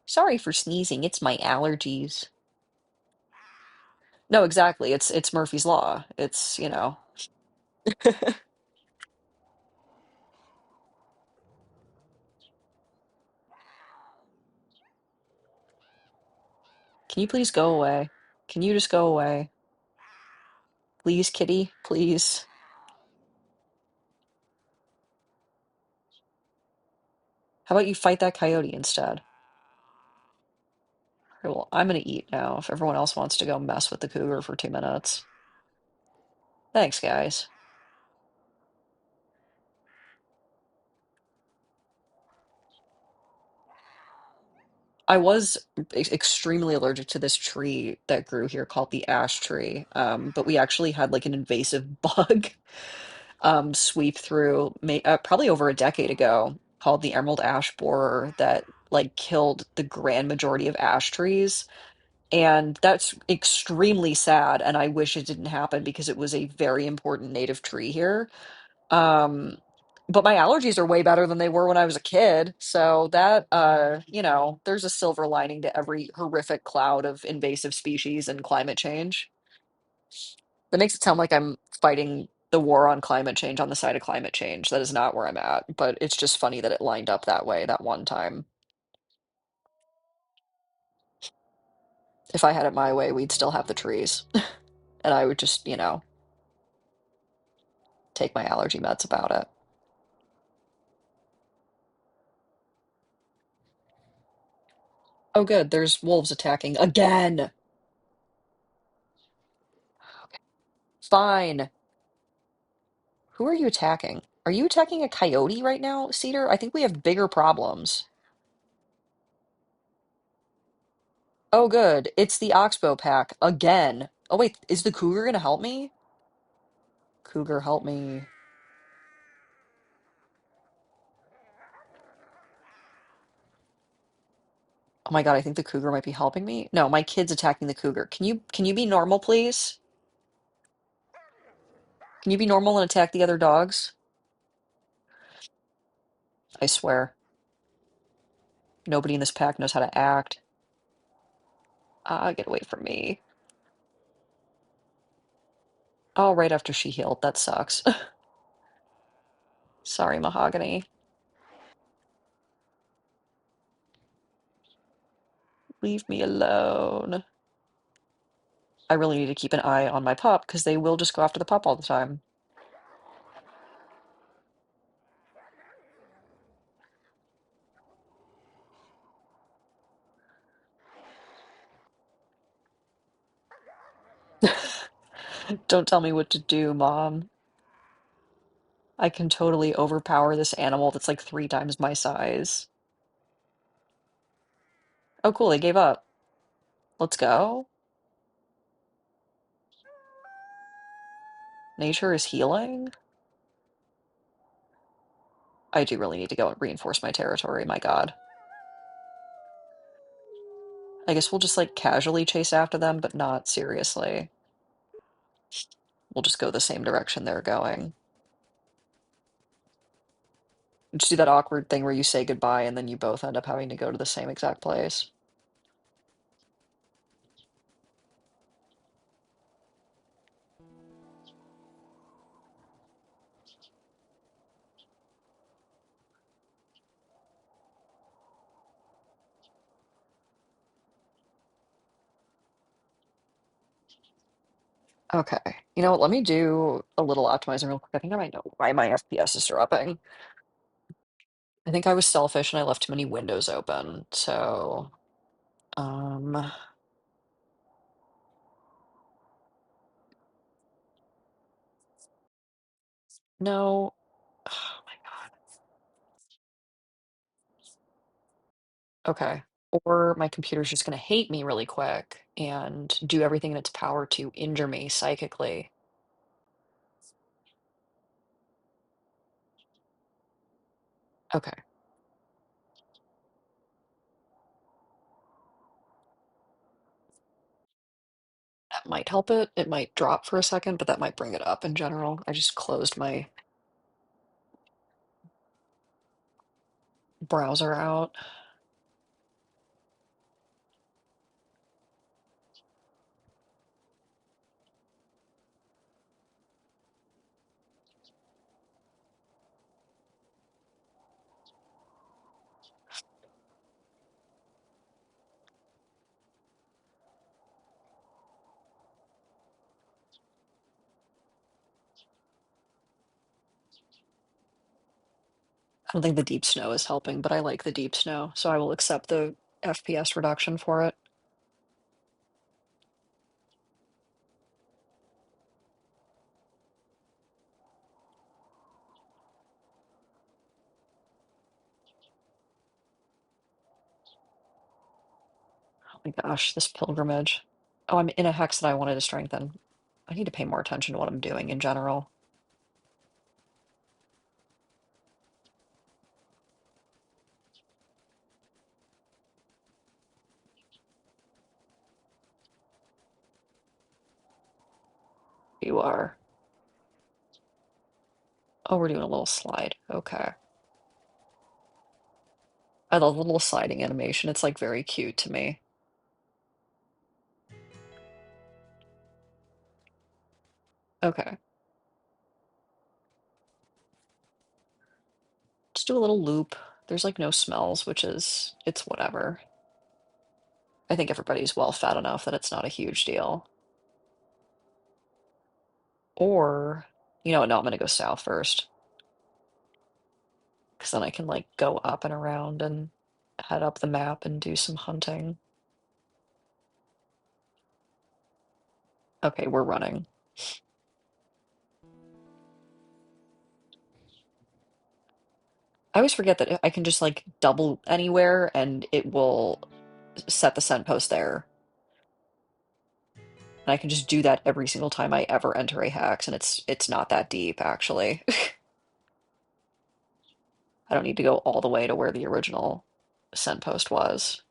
Sorry for sneezing. It's my allergies. No, exactly. It's Murphy's Law. It's, you know. Can you please go away? Can you just go away? Please, kitty, please. How about you fight that coyote instead? Okay, well, I'm gonna eat now if everyone else wants to go mess with the cougar for 2 minutes. Thanks, guys. I was extremely allergic to this tree that grew here called the ash tree. But we actually had like an invasive bug sweep through probably over a decade ago called the emerald ash borer that like killed the grand majority of ash trees. And that's extremely sad. And I wish it didn't happen because it was a very important native tree here. Um, but my allergies are way better than they were when I was a kid. So that, there's a silver lining to every horrific cloud of invasive species and climate change. That makes it sound like I'm fighting the war on climate change on the side of climate change. That is not where I'm at, but it's just funny that it lined up that way that one time. If I had it my way, we'd still have the trees, and I would just, take my allergy meds about it. Oh, good. There's wolves attacking again. Fine. Who are you attacking? Are you attacking a coyote right now, Cedar? I think we have bigger problems. Oh, good. It's the Oxbow pack again. Oh, wait. Is the cougar gonna help me? Cougar, help me. Oh my God, I think the cougar might be helping me. No, my kid's attacking the cougar. Can you be normal, please? Can you be normal and attack the other dogs? I swear. Nobody in this pack knows how to act. Ah, get away from me. Oh, right after she healed. That sucks. Sorry, Mahogany. Leave me alone. I really need to keep an eye on my pup because they will just go after the pup all the time. Don't tell me what to do, Mom. I can totally overpower this animal that's like 3 times my size. Oh, cool, they gave up. Let's go. Nature is healing. I do really need to go and reinforce my territory, my God. I guess we'll just like casually chase after them, but not seriously. We'll just go the same direction they're going. Just do that awkward thing where you say goodbye and then you both end up having to go to the same exact place. Okay. You know what? Let me do a little optimizing real quick. I think I might know why my FPS is dropping. I think I was selfish and I left too many windows open. So, um, No. Oh my God. Okay. Or my computer's just gonna hate me really quick and do everything in its power to injure me psychically. Okay. That might help it. It might drop for a second, but that might bring it up in general. I just closed my browser out. I don't think the deep snow is helping, but I like the deep snow, so I will accept the FPS reduction for it. Oh my gosh, this pilgrimage. Oh, I'm in a hex that I wanted to strengthen. I need to pay more attention to what I'm doing in general. You are. Oh, we're doing a little slide. Okay. I love the little sliding animation. It's like very cute to me. Okay. Just do a little loop. There's like no smells, which is, it's whatever. I think everybody's well fed enough that it's not a huge deal. Or, you know what? No, I'm gonna go south first, because then I can like go up and around and head up the map and do some hunting. Okay, we're running. I always forget that I can just like double anywhere and it will set the scent post there. And I can just do that every single time I ever enter a hex, and it's not that deep actually. I don't need to go all the way to where the original scent post was.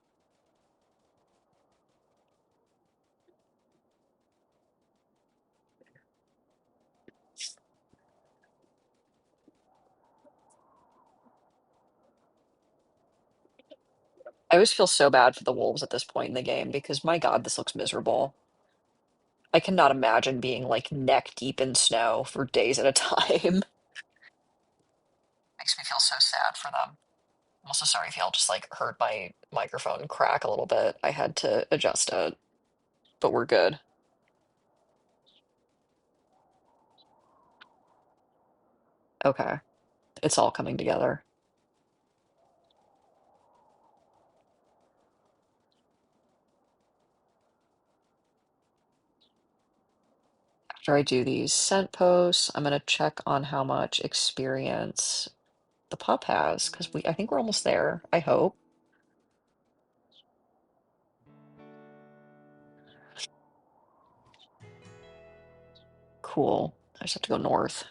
I always feel so bad for the wolves at this point in the game because my God, this looks miserable. I cannot imagine being like neck deep in snow for days at a time. Makes me feel so sad for them. I'm also sorry if y'all just like heard my microphone crack a little bit. I had to adjust it, but we're good. Okay, it's all coming together. After I do these scent posts, I'm gonna check on how much experience the pup has because I think we're almost there. I hope. Cool. I just have to go north.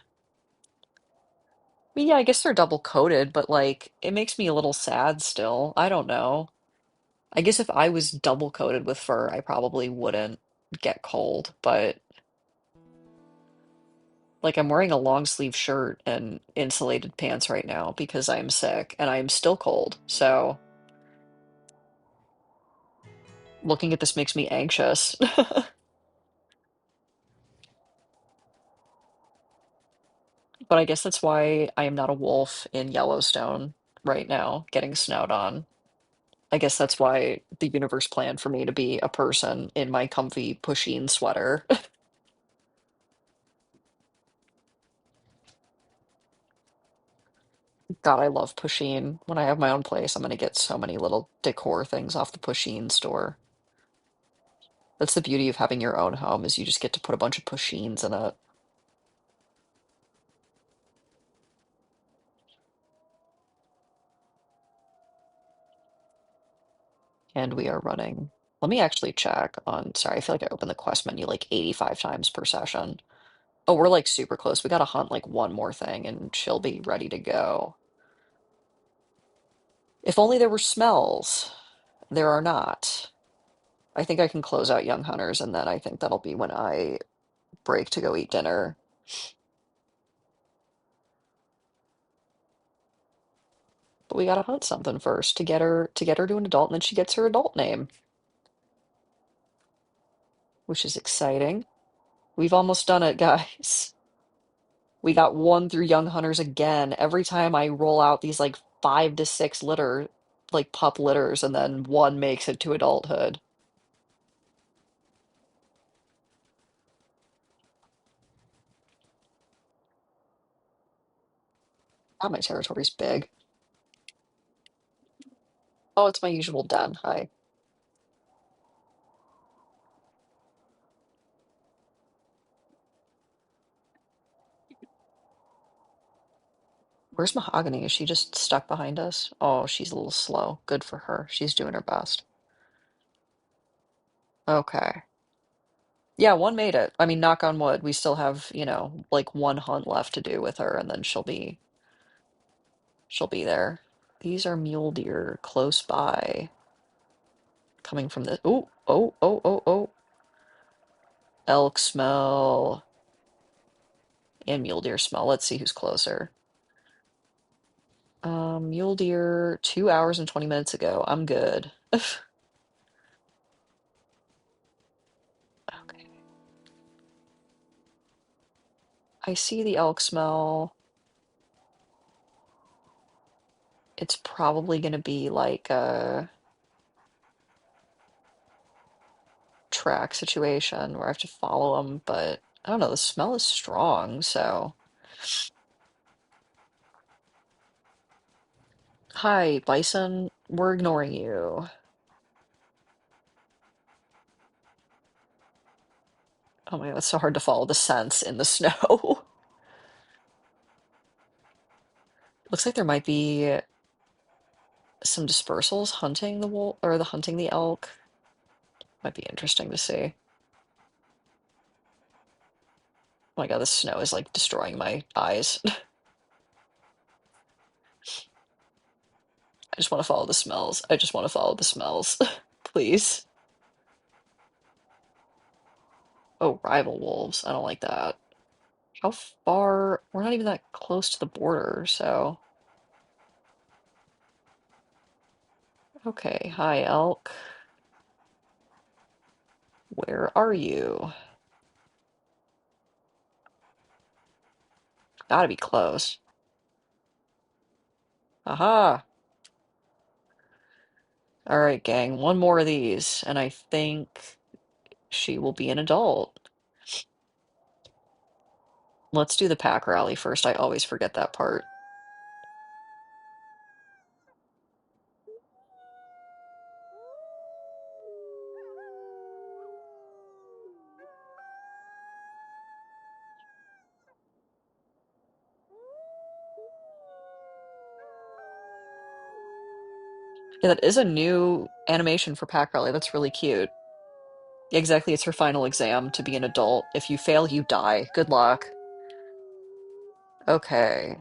I mean, yeah, I guess they're double coated, but like it makes me a little sad still. I don't know. I guess if I was double coated with fur, I probably wouldn't get cold, but like I'm wearing a long sleeve shirt and insulated pants right now because I'm sick and I'm still cold. So looking at this makes me anxious. But I guess that's why I am not a wolf in Yellowstone right now, getting snowed on. I guess that's why the universe planned for me to be a person in my comfy pusheen sweater. God, I love pusheen. When I have my own place, I'm gonna get so many little decor things off the pusheen store. That's the beauty of having your own home is you just get to put a bunch of pusheens in it. And we are running. Let me actually check on, sorry, I feel like I opened the quest menu like 85 times per session. Oh, we're like super close. We gotta hunt like one more thing and she'll be ready to go. If only there were smells. There are not. I think I can close out Young Hunters and then I think that'll be when I break to go eat dinner. But we gotta hunt something first to get her to an adult and then she gets her adult name, which is exciting. We've almost done it, guys. We got one through Young Hunters again. Every time I roll out these like 5 to 6 litter, like pup litters, and then one makes it to adulthood. God, my territory's big. Oh, it's my usual den. Hi. Where's Mahogany? Is she just stuck behind us? Oh, she's a little slow. Good for her. She's doing her best. Okay. Yeah, one made it. I mean, knock on wood. We still have, like one hunt left to do with her, and then she'll be there. These are mule deer close by, coming from the. Oh, oh, oh, oh, oh. Elk smell and mule deer smell. Let's see who's closer. Mule deer 2 hours and 20 minutes ago. I'm good. Okay. I see the elk smell. It's probably gonna be like a track situation where I have to follow them, but I don't know, the smell is strong, so. Hi, bison. We're ignoring you. Oh my God, it's so hard to follow the scents in the snow. Looks like there might be some dispersals hunting the wolf or the hunting the elk. Might be interesting to see. Oh my God, the snow is like destroying my eyes. I just want to follow the smells. I just want to follow the smells. Please. Oh, rival wolves. I don't like that. How far? We're not even that close to the border, so. Okay, hi, elk. Where are you? Gotta be close. Aha! All right, gang, one more of these, and I think she will be an adult. Let's do the pack rally first. I always forget that part. Yeah, that is a new animation for pack rally. That's really cute. Exactly, it's her final exam to be an adult. If you fail, you die. Good luck. Okay.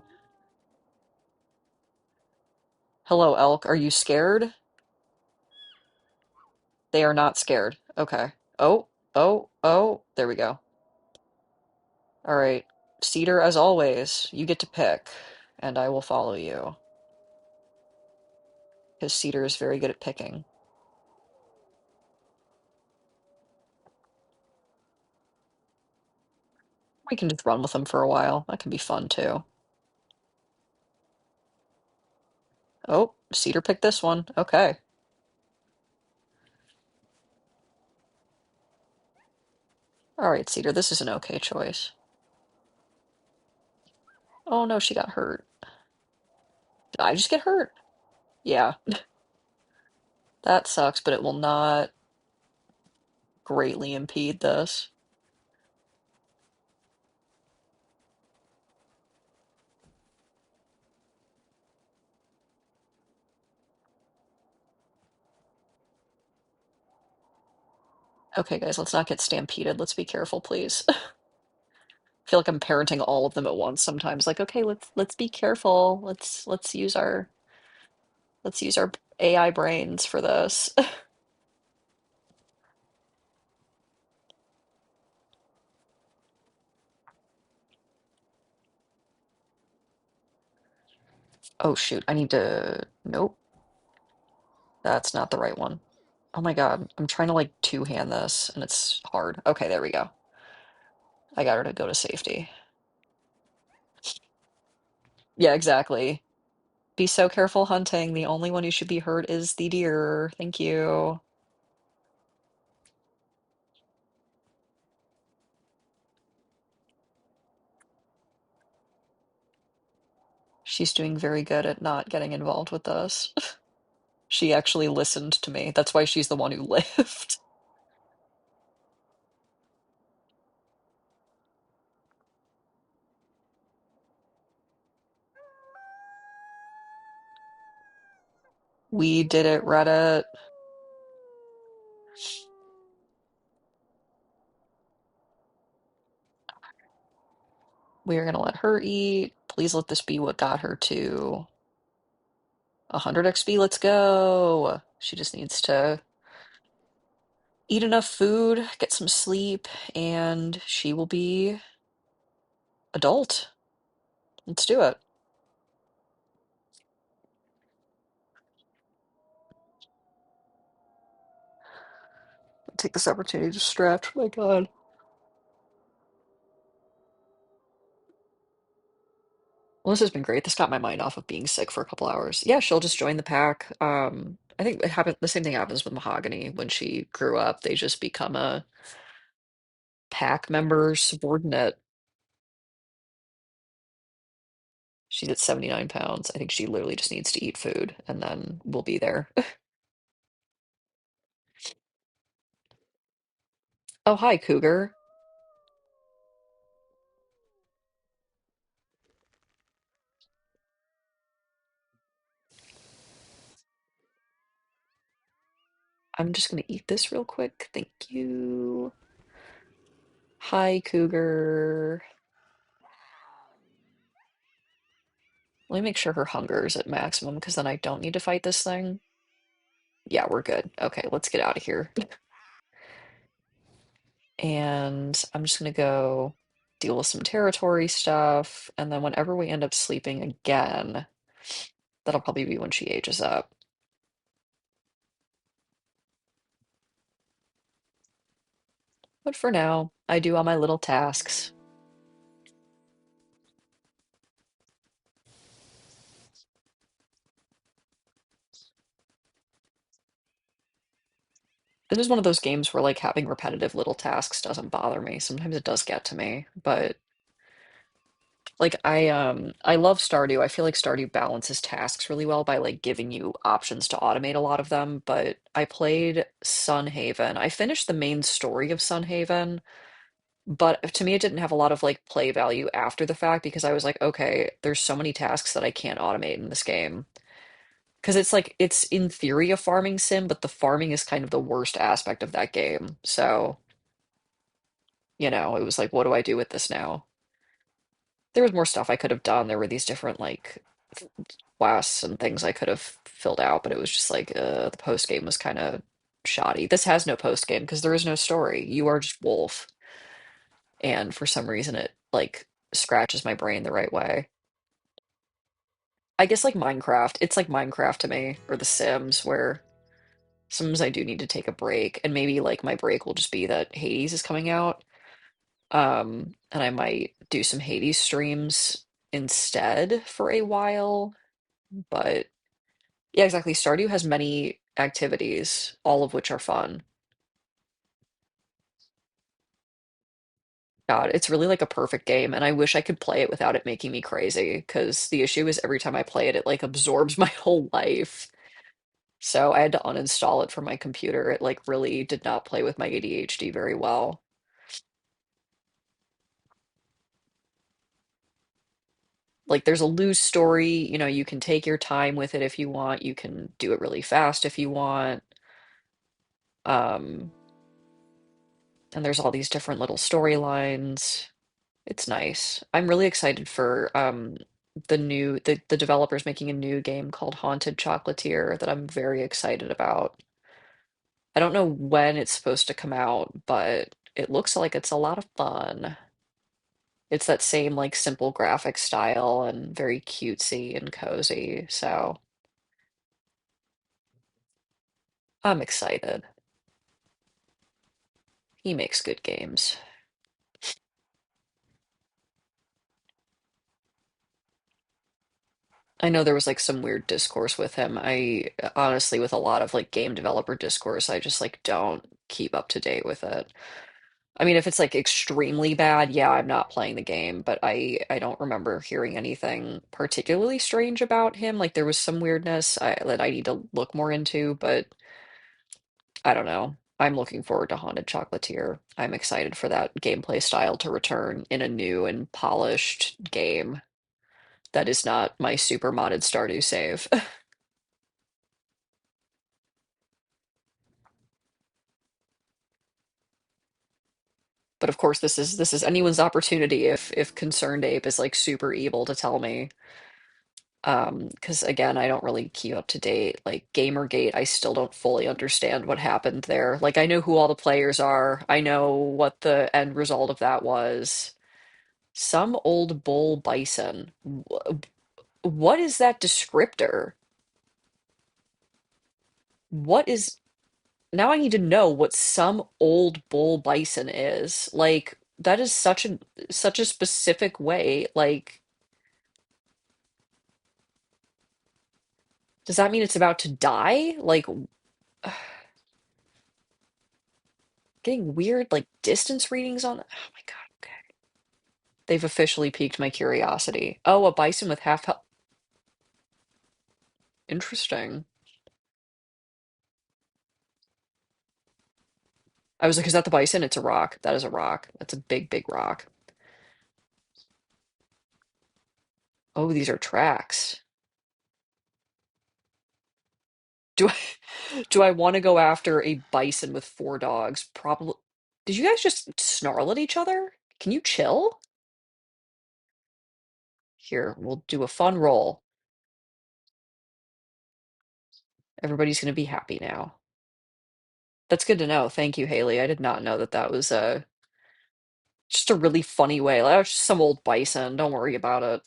Hello, elk. Are you scared? They are not scared. Okay. Oh, oh, oh. There we go. All right. Cedar, as always, you get to pick, and I will follow you. Because Cedar is very good at picking. We can just run with them for a while. That can be fun too. Oh, Cedar picked this one. Okay. All right, Cedar, this is an okay choice. Oh no, she got hurt. Did I just get hurt? Yeah, that sucks, but it will not greatly impede this. Okay, guys, let's not get stampeded. Let's be careful, please. I feel like I'm parenting all of them at once sometimes. Like, okay, let's be careful. Let's use our AI brains for this. Oh shoot, I need to. Nope, that's not the right one. Oh my God, I'm trying to like two-hand this and it's hard. Okay, there we go. I got her to go to safety. Yeah, exactly. Be so careful hunting. The only one who should be hurt is the deer. Thank you. She's doing very good at not getting involved with this. She actually listened to me. That's why she's the one who lived. We did it, Reddit. We are gonna let her eat. Please let this be what got her to 100 XP. Let's go. She just needs to eat enough food, get some sleep, and she will be adult. Let's do it. Take this opportunity to stretch. My God. Well, this has been great. This got my mind off of being sick for a couple hours. Yeah, she'll just join the pack. I think it happened, the same thing happens with Mahogany when she grew up. They just become a pack member subordinate. She's at 79 pounds. I think she literally just needs to eat food and then we'll be there. Oh, hi, Cougar. I'm just gonna eat this real quick. Thank you. Hi, Cougar. Let me make sure her hunger is at maximum because then I don't need to fight this thing. Yeah, we're good. Okay, let's get out of here. And I'm just gonna go deal with some territory stuff, and then whenever we end up sleeping again, that'll probably be when she ages up. But for now, I do all my little tasks. This is one of those games where like having repetitive little tasks doesn't bother me. Sometimes it does get to me, but like I love Stardew. I feel like Stardew balances tasks really well by like giving you options to automate a lot of them, but I played Sunhaven. I finished the main story of Sunhaven. But to me, it didn't have a lot of like play value after the fact because I was like, okay, there's so many tasks that I can't automate in this game. Because it's like, it's in theory a farming sim, but the farming is kind of the worst aspect of that game. So, it was like, what do I do with this now? There was more stuff I could have done. There were these different like quests and things I could have filled out, but it was just like, the post game was kind of shoddy. This has no post game because there is no story. You are just Wolf. And for some reason, it like scratches my brain the right way. I guess like Minecraft, it's like Minecraft to me, or The Sims, where sometimes I do need to take a break, and maybe like my break will just be that Hades is coming out, and I might do some Hades streams instead for a while. But yeah, exactly. Stardew has many activities, all of which are fun. God, it's really like a perfect game, and I wish I could play it without it making me crazy, because the issue is every time I play it, it like absorbs my whole life. So I had to uninstall it from my computer. It like really did not play with my ADHD very well. Like there's a loose story, you can take your time with it if you want. You can do it really fast if you want. Um, And there's all these different little storylines. It's nice. I'm really excited for the developers making a new game called Haunted Chocolatier that I'm very excited about. I don't know when it's supposed to come out, but it looks like it's a lot of fun. It's that same like simple graphic style and very cutesy and cozy. So I'm excited. He makes good games. I know there was like some weird discourse with him. I honestly, with a lot of like game developer discourse, I just like don't keep up to date with it. I mean, if it's like extremely bad, yeah, I'm not playing the game, but I don't remember hearing anything particularly strange about him. Like there was some weirdness that I need to look more into, but I don't know. I'm looking forward to Haunted Chocolatier. I'm excited for that gameplay style to return in a new and polished game that is not my super modded Stardew save. But of course, this is anyone's opportunity if Concerned Ape is like super evil to tell me. Because again, I don't really keep up to date. Like Gamergate, I still don't fully understand what happened there. Like I know who all the players are. I know what the end result of that was. Some old bull bison. What is that descriptor? What is now I need to know what some old bull bison is. Like that is such a specific way. Like does that mean it's about to die? Like getting weird like distance readings on oh my God. Okay. They've officially piqued my curiosity. Oh, a bison with half health. Interesting. I was like, is that the bison? It's a rock. That is a rock. That's a big, big rock. Oh, these are tracks. Do I do I want to go after a bison with four dogs? Probably. Did you guys just snarl at each other? Can you chill? Here, we'll do a fun roll. Everybody's gonna be happy now. That's good to know. Thank you, Haley. I did not know that that was just a really funny way. Like, oh, it's just some old bison. Don't worry about it.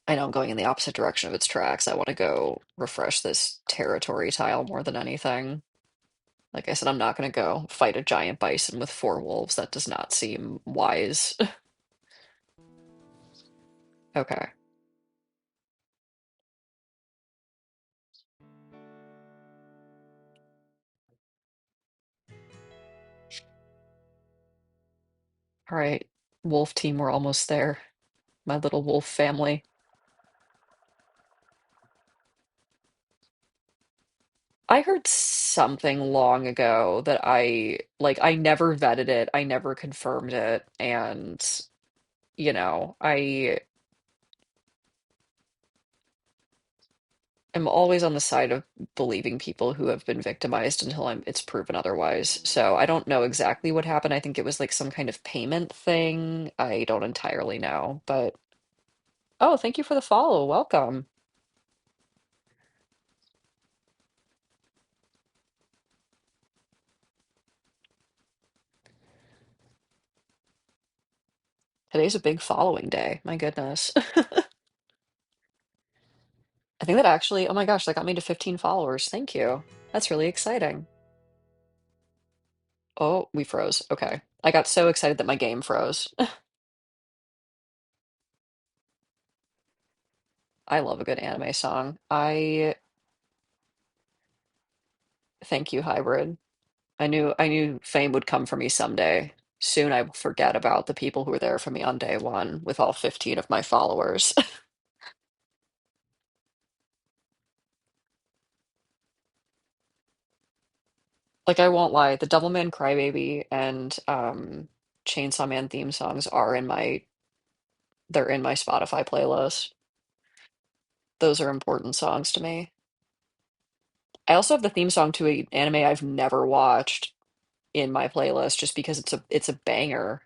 I know I'm going in the opposite direction of its tracks. I want to go refresh this territory tile more than anything. Like I said, I'm not going to go fight a giant bison with four wolves. That does not seem wise. Okay. All right. Wolf team, we're almost there. My little wolf family. I heard something long ago that I never vetted it. I never confirmed it. And, I am always on the side of believing people who have been victimized until it's proven otherwise. So I don't know exactly what happened. I think it was like some kind of payment thing. I don't entirely know, but oh, thank you for the follow. Welcome. Today's a big following day. My goodness. I think that actually, oh my gosh, that got me to 15 followers. Thank you. That's really exciting. Oh, we froze. Okay. I got so excited that my game froze. I love a good anime song. I thank you, Hybrid. I knew fame would come for me someday. Soon I will forget about the people who were there for me on day one with all 15 of my followers. Like I won't lie, the Devilman Crybaby and Chainsaw Man theme songs are they're in my Spotify playlist. Those are important songs to me. I also have the theme song to an anime I've never watched in my playlist just because it's a banger.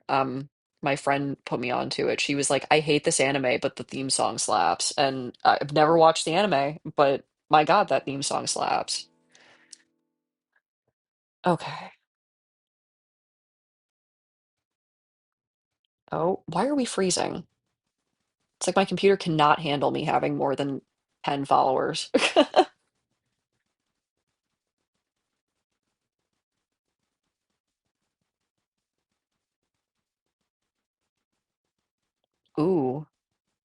My friend put me onto it. She was like, "I hate this anime, but the theme song slaps." And I've never watched the anime, but my God, that theme song slaps. Okay. Oh, why are we freezing? It's like my computer cannot handle me having more than 10 followers. Ooh,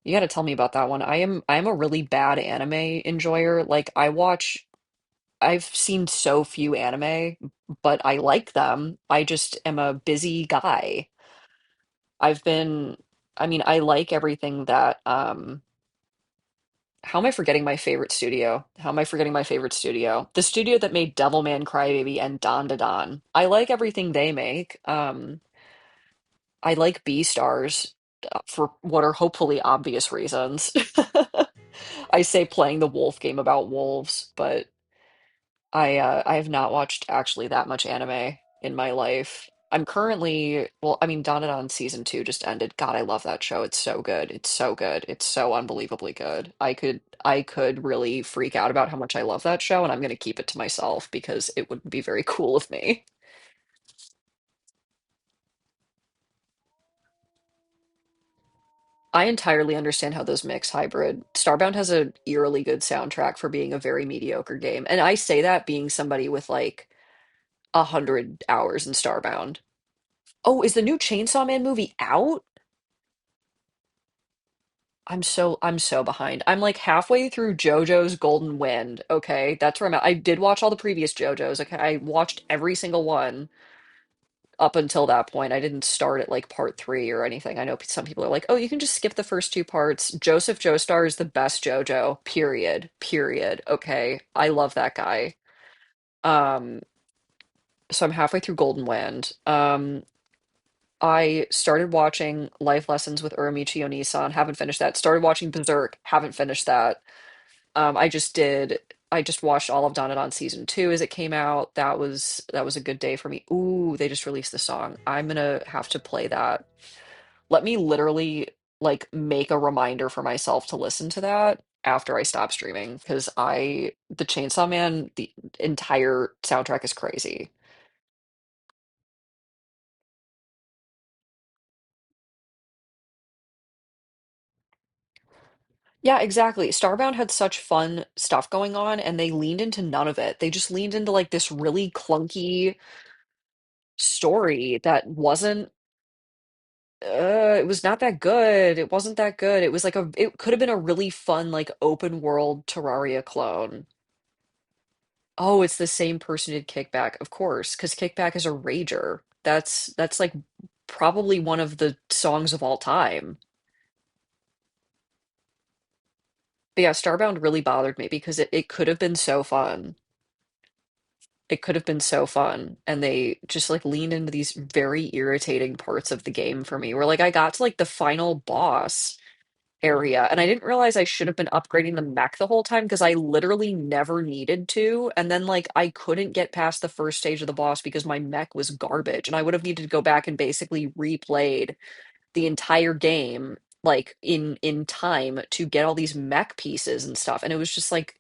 you got to tell me about that one. I'm a really bad anime enjoyer. Like I've seen so few anime, but I like them. I just am a busy guy. I've been, I mean, I like everything that how am I forgetting my favorite studio? How am I forgetting my favorite studio? The studio that made Devilman Crybaby and Don Da Don. I like everything they make. I like B-Stars for what are hopefully obvious reasons. I say playing the wolf game about wolves, but I have not watched actually that much anime in my life. I'm currently, well, I mean, Dandadan season two just ended. God, I love that show. It's so good. It's so good. It's so unbelievably good. I could really freak out about how much I love that show, and I'm gonna keep it to myself because it wouldn't be very cool of me. I entirely understand how those mix hybrid. Starbound has a eerily good soundtrack for being a very mediocre game, and I say that being somebody with like 100 hours in Starbound. Oh, is the new Chainsaw Man movie out? I'm so behind. I'm like halfway through JoJo's Golden Wind. Okay, that's where I'm at. I did watch all the previous JoJo's. Okay, I watched every single one up until that point. I didn't start at like part three or anything. I know some people are like, "Oh, you can just skip the first two parts." Joseph Joestar is the best JoJo. Period. Period. Okay, I love that guy. Um, so I'm halfway through Golden Wind. I started watching Life Lessons with Uramichi Onisan, haven't finished that. Started watching Berserk, haven't finished that. I just watched all of Dandadan season two as it came out. That was a good day for me. Ooh, they just released the song. I'm gonna have to play that. Let me literally like make a reminder for myself to listen to that after I stop streaming because the Chainsaw Man, the entire soundtrack is crazy. Yeah, exactly. Starbound had such fun stuff going on, and they leaned into none of it. They just leaned into like this really clunky story that wasn't it was not that good. It wasn't that good. It could have been a really fun like open world Terraria clone. Oh, it's the same person who did Kickback, of course, because Kickback is a rager. That's like probably one of the songs of all time. But yeah, Starbound really bothered me because it could have been so fun. It could have been so fun. And they just like leaned into these very irritating parts of the game for me, where like I got to like the final boss area and I didn't realize I should have been upgrading the mech the whole time because I literally never needed to. And then like I couldn't get past the first stage of the boss because my mech was garbage and I would have needed to go back and basically replayed the entire game like in time to get all these mech pieces and stuff. And it was just like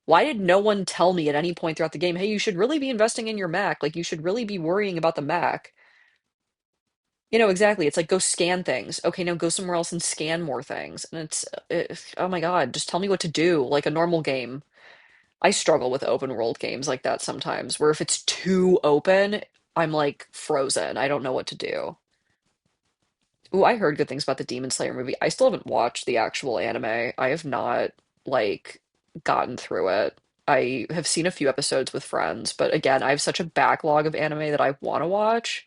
why did no one tell me at any point throughout the game, hey, you should really be investing in your mech. Like, you should really be worrying about the mech. Exactly. It's like, go scan things. Okay, now go somewhere else and scan more things. And oh my God, just tell me what to do, like a normal game. I struggle with open world games like that sometimes, where if it's too open, I'm like frozen. I don't know what to do. Ooh, I heard good things about the Demon Slayer movie. I still haven't watched the actual anime. I have not, like, gotten through it. I have seen a few episodes with friends, but again, I have such a backlog of anime that I want to watch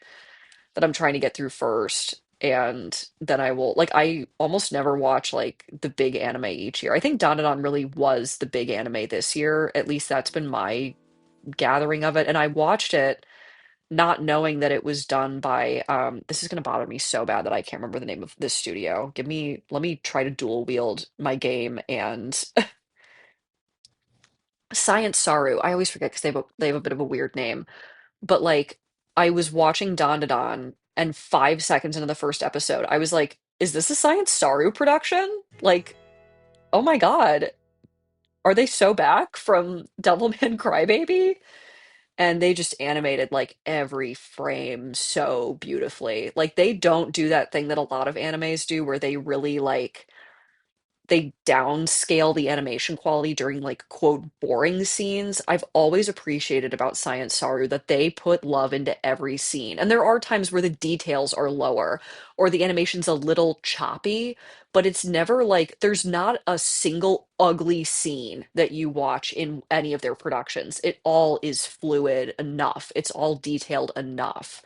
that I'm trying to get through first. And then I will, like, I almost never watch, like, the big anime each year. I think Dandadan really was the big anime this year. At least that's been my gathering of it. And I watched it not knowing that it was done by this is going to bother me so bad that I can't remember the name of this studio. Let me try to dual wield my game and Science Saru. I always forget because they have a bit of a weird name. But like I was watching Don to Don and 5 seconds into the first episode, I was like, is this a Science Saru production? Like, oh my God, are they so back from Devilman Crybaby? And they just animated like every frame so beautifully. Like they don't do that thing that a lot of animes do where they really like they downscale the animation quality during like quote boring scenes. I've always appreciated about Science Saru that they put love into every scene. And there are times where the details are lower or the animation's a little choppy, but it's never like there's not a single ugly scene that you watch in any of their productions. It all is fluid enough. It's all detailed enough.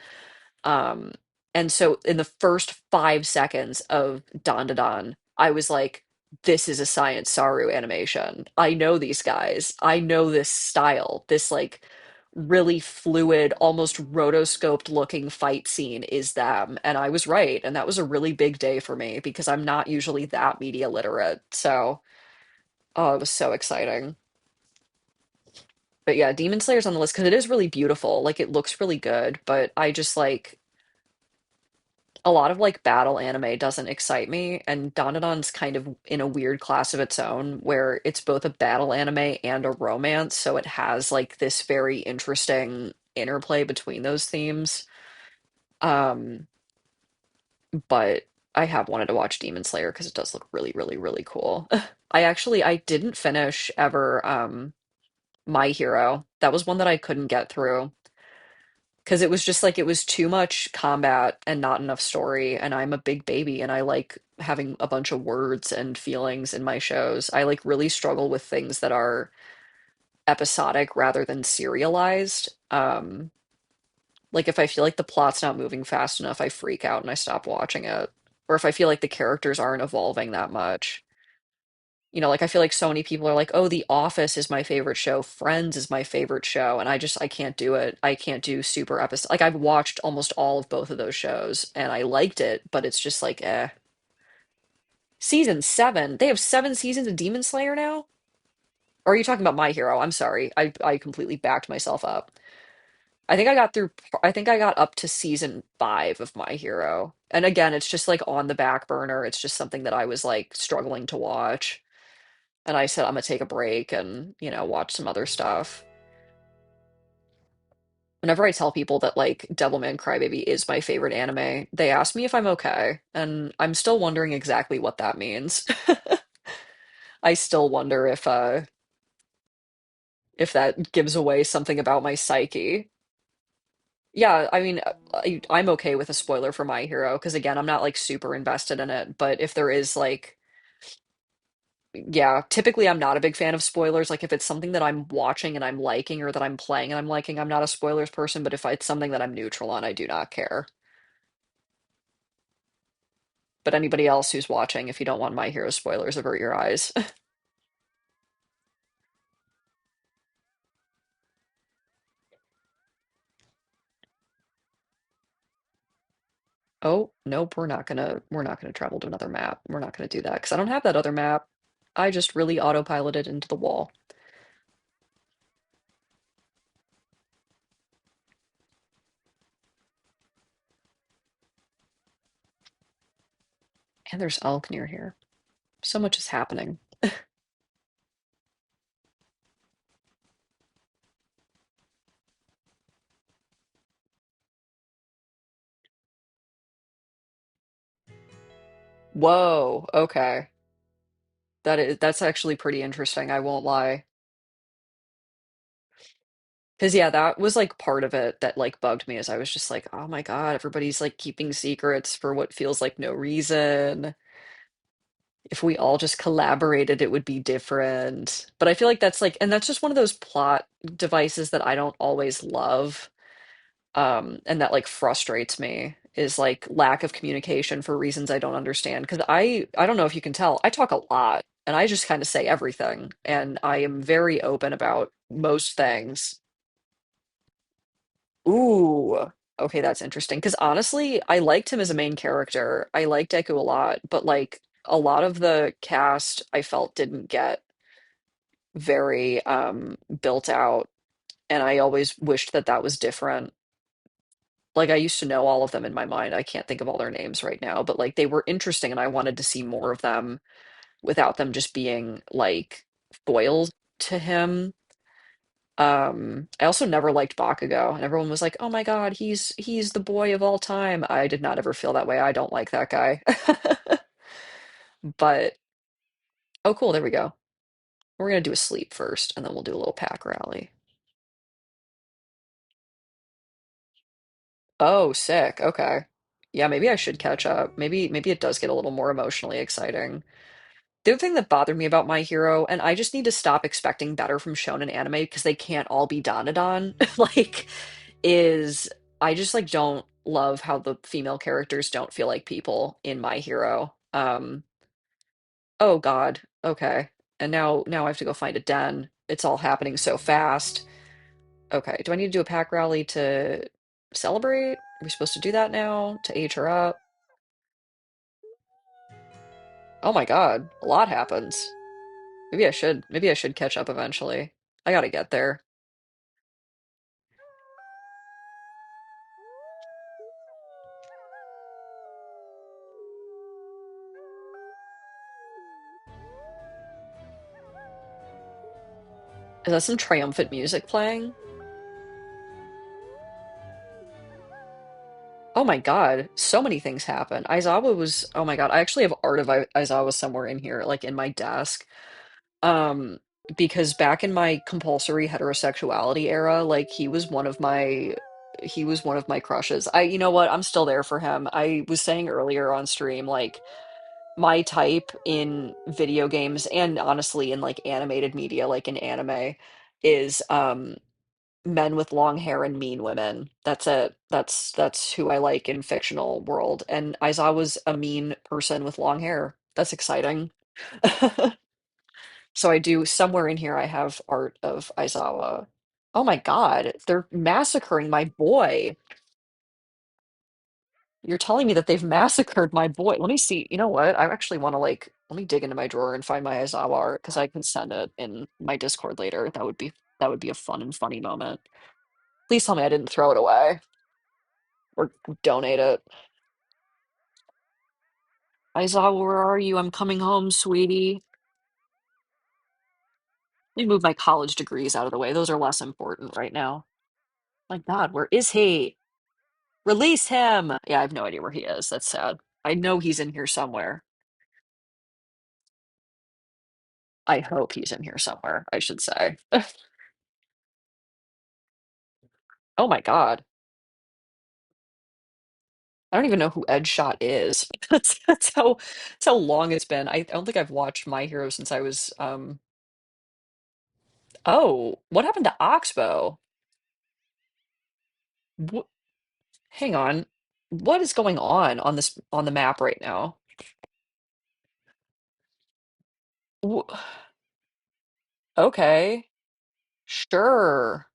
Um, and so in the first 5 seconds of Don to Don, I was like, this is a Science Saru animation. I know these guys. I know this style. This like really fluid, almost rotoscoped looking fight scene is them. And I was right. And that was a really big day for me because I'm not usually that media literate. So, oh, it was so exciting. But yeah, Demon Slayer's on the list because it is really beautiful. Like it looks really good, but I just like a lot of like battle anime doesn't excite me, and Dandadan's kind of in a weird class of its own where it's both a battle anime and a romance, so it has like this very interesting interplay between those themes. Um, but I have wanted to watch Demon Slayer because it does look really, really, really cool. I didn't finish ever My Hero. That was one that I couldn't get through. Because it was just like it was too much combat and not enough story, and I'm a big baby and I like having a bunch of words and feelings in my shows. I like really struggle with things that are episodic rather than serialized. Like if I feel like the plot's not moving fast enough, I freak out and I stop watching it. Or if I feel like the characters aren't evolving that much. You know, like I feel like so many people are like, "Oh, The Office is my favorite show. Friends is my favorite show." And I can't do it. I can't do super episode. Like I've watched almost all of both of those shows and I liked it, but it's just like, eh. Season 7. They have 7 seasons of Demon Slayer now? Or are you talking about My Hero? I'm sorry. I completely backed myself up. I think I got up to season 5 of My Hero. And again, it's just like on the back burner. It's just something that I was like struggling to watch. And I said I'm gonna take a break and, you know, watch some other stuff. Whenever I tell people that like Devilman Crybaby is my favorite anime, they ask me if I'm okay, and I'm still wondering exactly what that means. I still wonder if that gives away something about my psyche. Yeah, I mean, I'm okay with a spoiler for My Hero because again, I'm not like super invested in it, but if there is like yeah, typically I'm not a big fan of spoilers. Like if it's something that I'm watching and I'm liking or that I'm playing and I'm liking, I'm not a spoilers person, but if it's something that I'm neutral on, I do not care. But anybody else who's watching, if you don't want My Hero spoilers, avert your eyes. Oh, nope, we're not gonna travel to another map. We're not gonna do that because I don't have that other map. I just really autopiloted into the wall. And there's elk near here. So much is happening. Whoa, okay. That's actually pretty interesting, I won't lie. Because yeah, that was like part of it that like bugged me as I was just like, oh my God, everybody's like keeping secrets for what feels like no reason. If we all just collaborated, it would be different. But I feel like that's like, and that's just one of those plot devices that I don't always love. And that like frustrates me is like lack of communication for reasons I don't understand. Because I don't know if you can tell, I talk a lot and I just kind of say everything. And I am very open about most things. Ooh, okay, that's interesting. Because honestly, I liked him as a main character. I liked Deku a lot, but like a lot of the cast I felt didn't get very built out, and I always wished that that was different. Like I used to know all of them in my mind. I can't think of all their names right now, but like they were interesting and I wanted to see more of them without them just being like foils to him. I also never liked Bakugo, and everyone was like, "Oh my God, he's the boy of all time." I did not ever feel that way. I don't like that guy. But oh, cool, there we go. We're gonna do a sleep first, and then we'll do a little pack rally. Oh, sick. Okay. Yeah, maybe I should catch up. Maybe it does get a little more emotionally exciting. The other thing that bothered me about My Hero, and I just need to stop expecting better from shonen anime because they can't all be Danadon, like, is I just like don't love how the female characters don't feel like people in My Hero. Oh God, okay. And now I have to go find a den. It's all happening so fast. Okay, do I need to do a pack rally to celebrate? Are we supposed to do that now to age her up? Oh my God, a lot happens. Maybe I should catch up eventually. I gotta get there. Is that some triumphant music playing? Oh my God, so many things happen. Aizawa was, oh my God, I actually have art of Aizawa somewhere in here, like in my desk. Um, because back in my compulsory heterosexuality era, like he was one of my crushes. You know what? I'm still there for him. I was saying earlier on stream, like my type in video games and honestly in like animated media, like in anime, is men with long hair and mean women. That's it. That's who I like in fictional world. And Aizawa's a mean person with long hair. That's exciting. So I do somewhere in here I have art of Aizawa. Oh my God, they're massacring my boy. You're telling me that they've massacred my boy. Let me see. You know what? I actually want to like let me dig into my drawer and find my Aizawa art because I can send it in my Discord later. That would be a fun and funny moment. Please tell me I didn't throw it away or donate it. Aizawa, where are you? I'm coming home, sweetie. Let me move my college degrees out of the way. Those are less important right now. My God, where is he? Release him! Yeah, I have no idea where he is. That's sad. I know he's in here somewhere. I hope he's in here somewhere, I should say. Oh my God. I don't even know who Edgeshot is. That's how long it's been. I don't think I've watched My Hero since I was oh, what happened to Oxbow? Wh Hang on. What is going on this on the map right now? Wh Okay. Sure.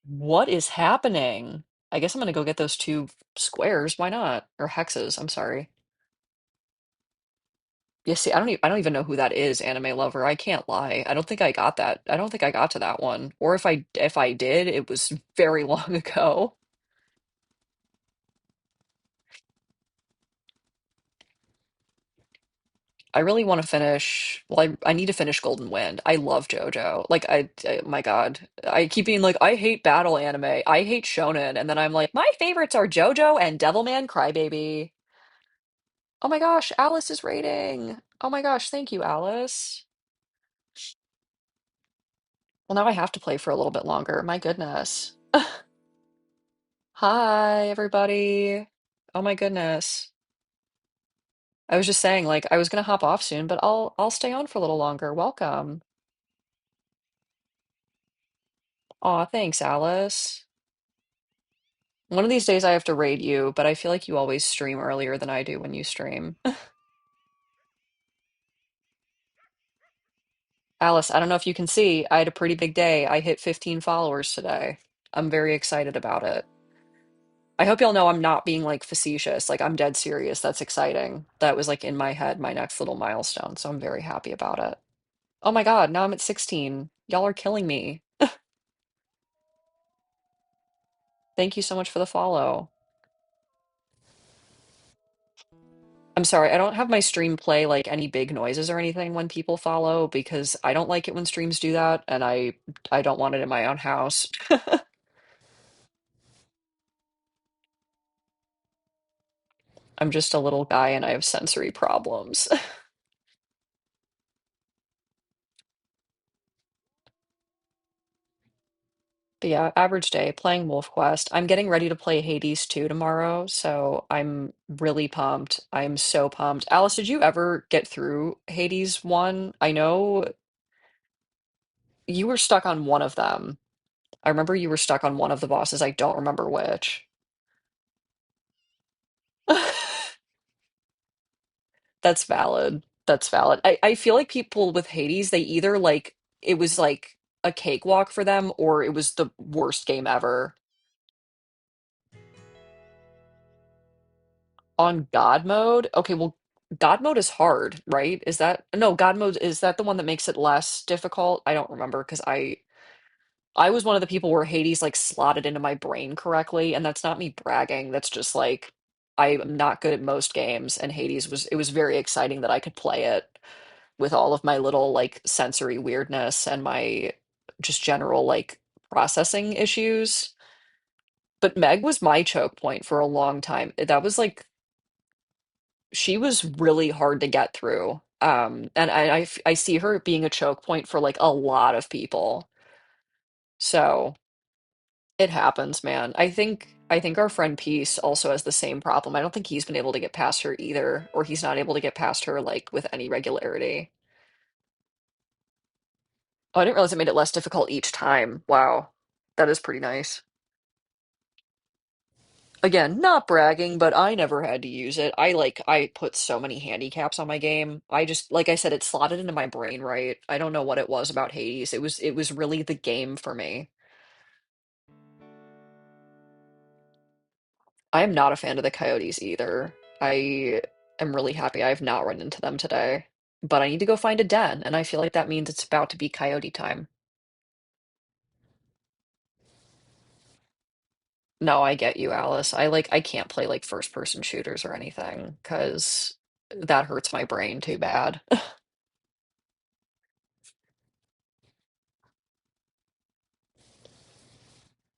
What is happening? I guess I'm gonna go get those two squares. Why not? Or hexes, I'm sorry. Yeah, see, I don't even know who that is, anime lover. I can't lie. I don't think I got that. I don't think I got to that one. Or if I did, it was very long ago. I really want to finish, well, I need to finish Golden Wind. I love JoJo. Like my God. I keep being like, I hate battle anime. I hate shonen. And then I'm like, my favorites are JoJo and Devilman Crybaby. Oh my gosh, Alice is raiding. Oh my gosh, thank you, Alice. Well, now I have to play for a little bit longer. My goodness. Hi, everybody. Oh my goodness. I was just saying, like, I was gonna hop off soon, but I'll stay on for a little longer. Welcome. Aw, thanks, Alice. One of these days I have to raid you, but I feel like you always stream earlier than I do when you stream. Alice, I don't know if you can see, I had a pretty big day. I hit 15 followers today. I'm very excited about it. I hope y'all know I'm not being like facetious. Like I'm dead serious. That's exciting. That was like in my head, my next little milestone. So I'm very happy about it. Oh my God, now I'm at 16. Y'all are killing me. Thank you so much for the follow. I'm sorry, I don't have my stream play like any big noises or anything when people follow because I don't like it when streams do that and I don't want it in my own house. I'm just a little guy and I have sensory problems. But yeah, average day playing WolfQuest. I'm getting ready to play Hades 2 tomorrow, so I'm really pumped. I'm so pumped. Alice, did you ever get through Hades 1? I know you were stuck on one of them. I remember you were stuck on one of the bosses. I don't remember which. That's valid. That's valid. I feel like people with Hades, they either like it was like a cakewalk for them or it was the worst game ever. On God mode? Okay, well, God mode is hard, right? Is that no, God mode is that the one that makes it less difficult? I don't remember because I was one of the people where Hades like slotted into my brain correctly, and that's not me bragging. That's just like I am not good at most games, and Hades was it was very exciting that I could play it with all of my little like sensory weirdness and my just general like processing issues. But Meg was my choke point for a long time. That was like she was really hard to get through. And I see her being a choke point for like a lot of people. So it happens, man. I think our friend Peace also has the same problem. I don't think he's been able to get past her either, or he's not able to get past her like with any regularity. Oh, I didn't realize it made it less difficult each time. Wow. That is pretty nice. Again, not bragging, but I never had to use it. I put so many handicaps on my game. I just like I said, it slotted into my brain right. I don't know what it was about Hades. It was really the game for me. I am not a fan of the coyotes either. I am really happy I have not run into them today. But I need to go find a den, and I feel like that means it's about to be coyote time. No, I get you, Alice. I can't play like first person shooters or anything because that hurts my brain too bad.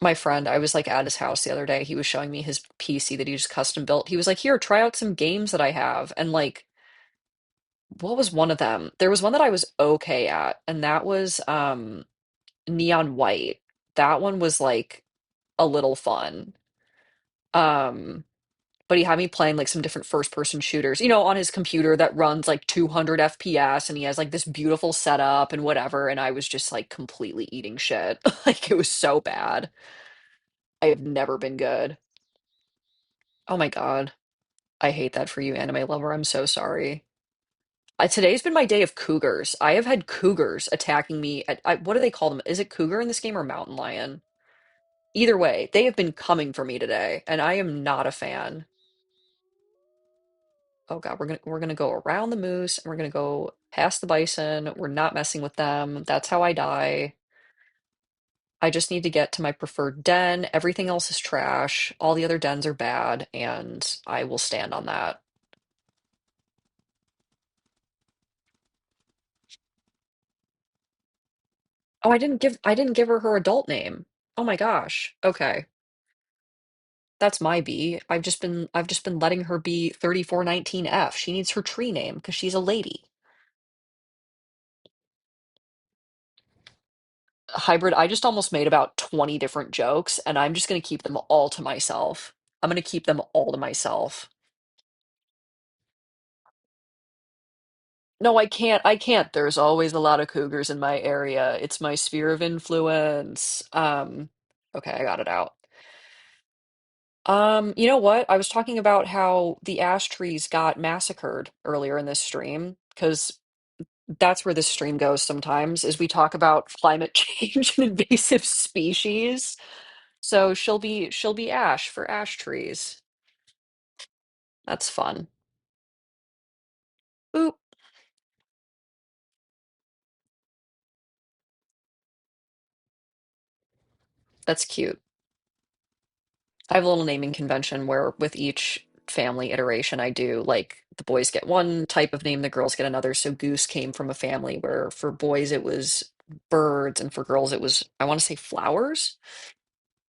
My friend, I was like at his house the other day. He was showing me his PC that he just custom built. He was like, "Here, try out some games that I have." And like, what was one of them? There was one that I was okay at, and that was Neon White. That one was like a little fun. Um, but he had me playing like some different first person shooters, on his computer that runs like 200 FPS and he has like this beautiful setup and whatever. And I was just like completely eating shit. Like it was so bad. I have never been good. Oh my God. I hate that for you, anime lover. I'm so sorry. Today's been my day of cougars. I have had cougars attacking me what do they call them? Is it cougar in this game or mountain lion? Either way, they have been coming for me today, and I am not a fan. Oh God, we're gonna go around the moose and we're gonna go past the bison. We're not messing with them. That's how I die. I just need to get to my preferred den. Everything else is trash. All the other dens are bad, and I will stand on that. Oh, I didn't give her her adult name. Oh my gosh. Okay. That's my B. I've just been letting her be 3419F. She needs her tree name because she's a lady. Hybrid, I just almost made about 20 different jokes and I'm just gonna keep them all to myself. I'm gonna keep them all to myself. No, I can't. There's always a lot of cougars in my area. It's my sphere of influence. Okay, I got it out. You know what? I was talking about how the ash trees got massacred earlier in this stream, because that's where this stream goes sometimes, is we talk about climate change and invasive species. So she'll be Ash for ash trees. That's fun. Oop, that's cute. I have a little naming convention where with each family iteration I do like the boys get one type of name, the girls get another. So Goose came from a family where for boys it was birds and for girls it was I want to say flowers.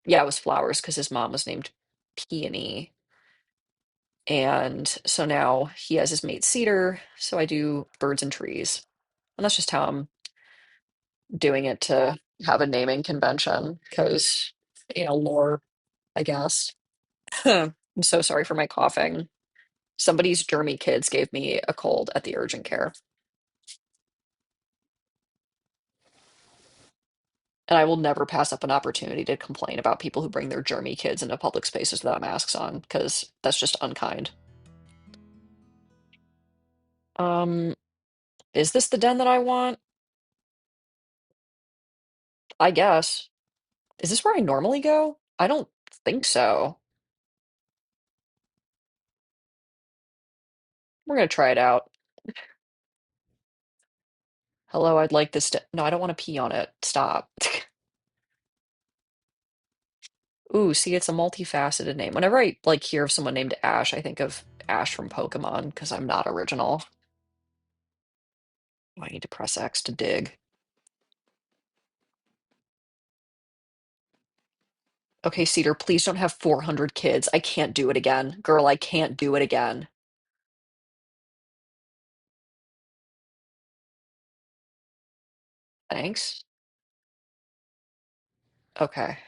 Yeah, it was flowers because his mom was named Peony. And so now he has his mate Cedar, so I do birds and trees. And that's just how I'm doing it to have a naming convention because, lore, I guess. I'm so sorry for my coughing. Somebody's germy kids gave me a cold at the urgent care. And I will never pass up an opportunity to complain about people who bring their germy kids into public spaces without masks on because that's just unkind. Um, is this the den that I want? I guess. Is this where I normally go? I don't think so. We're gonna try it out. Hello, I'd like this to. No, I don't want to pee on it. Stop. Ooh, see, it's a multifaceted name. Whenever I like hear of someone named Ash, I think of Ash from Pokemon because I'm not original. Oh, I need to press X to dig. Okay, Cedar, please don't have 400 kids. I can't do it again. Girl, I can't do it again. Thanks. Okay.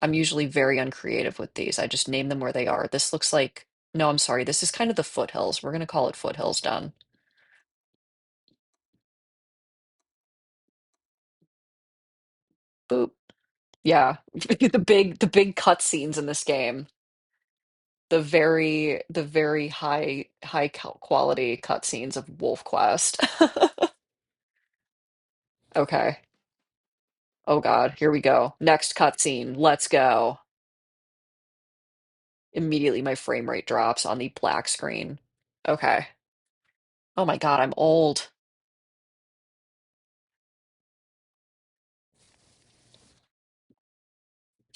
I'm usually very uncreative with these. I just name them where they are. This looks like, no, I'm sorry. This is kind of the foothills. We're gonna call it Foothills Done. Boop. Yeah. The big cutscenes in this game. The very high quality cutscenes of WolfQuest. Okay. Oh God, here we go. Next cutscene. Let's go. Immediately my frame rate drops on the black screen. Okay. Oh my God, I'm old.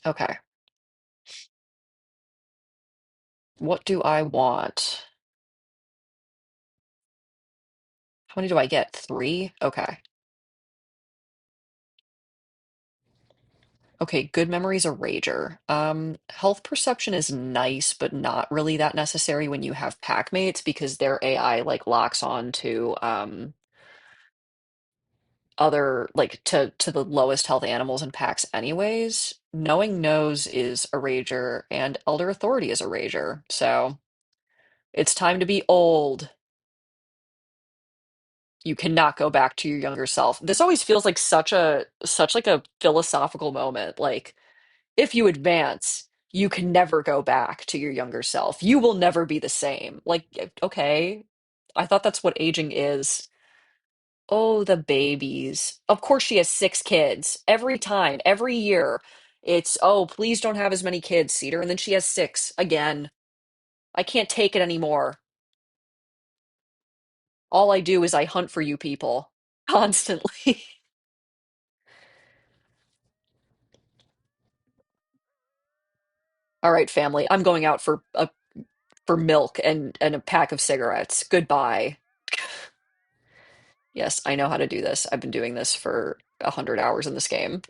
Okay. What do I want? How many do I get? Three? Okay. Okay, good memory's a rager. Health perception is nice, but not really that necessary when you have pack mates because their AI like locks on to other like to the lowest health animals in packs anyways. Knowing nose is a rager and elder authority is a rager. So it's time to be old. You cannot go back to your younger self. This always feels like such like a philosophical moment. Like if you advance, you can never go back to your younger self. You will never be the same. Like okay, I thought that's what aging is. Oh, the babies. Of course she has six kids. Every time, every year. It's, oh, please don't have as many kids, Cedar. And then she has six again. I can't take it anymore. All I do is I hunt for you people constantly. All right, family. I'm going out for milk and a pack of cigarettes. Goodbye. Yes, I know how to do this. I've been doing this for 100 hours in this game.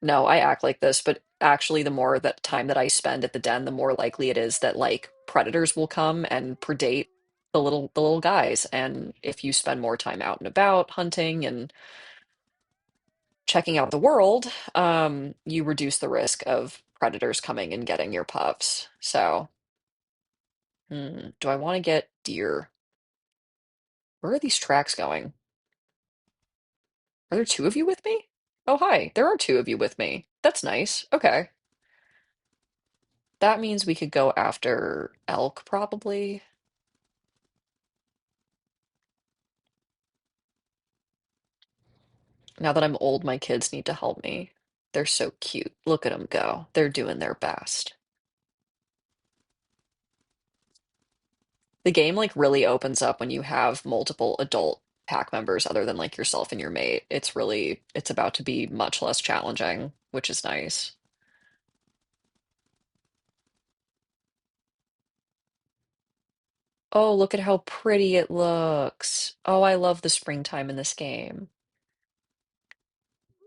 No, I act like this, but actually, the more that time that I spend at the den, the more likely it is that like predators will come and predate the little guys. And if you spend more time out and about hunting and checking out the world, you reduce the risk of predators coming and getting your pups. So, do I want to get deer? Where are these tracks going? Are there two of you with me? Oh, hi. There are two of you with me. That's nice. Okay. That means we could go after elk, probably. Now that I'm old, my kids need to help me. They're so cute. Look at them go. They're doing their best. The game like really opens up when you have multiple adult pack members other than like yourself and your mate. It's about to be much less challenging, which is nice. Oh, look at how pretty it looks. Oh, I love the springtime in this game.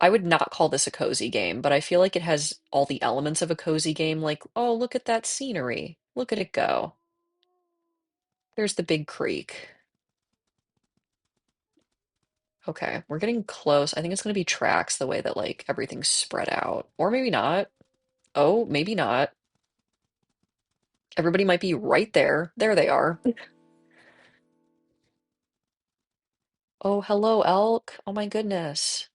I would not call this a cozy game, but I feel like it has all the elements of a cozy game, like, oh, look at that scenery. Look at it go. There's the big creek. Okay, we're getting close. I think it's going to be tracks the way that like everything's spread out. Or maybe not. Oh, maybe not. Everybody might be right there. There they are. Oh, hello, elk. Oh my goodness.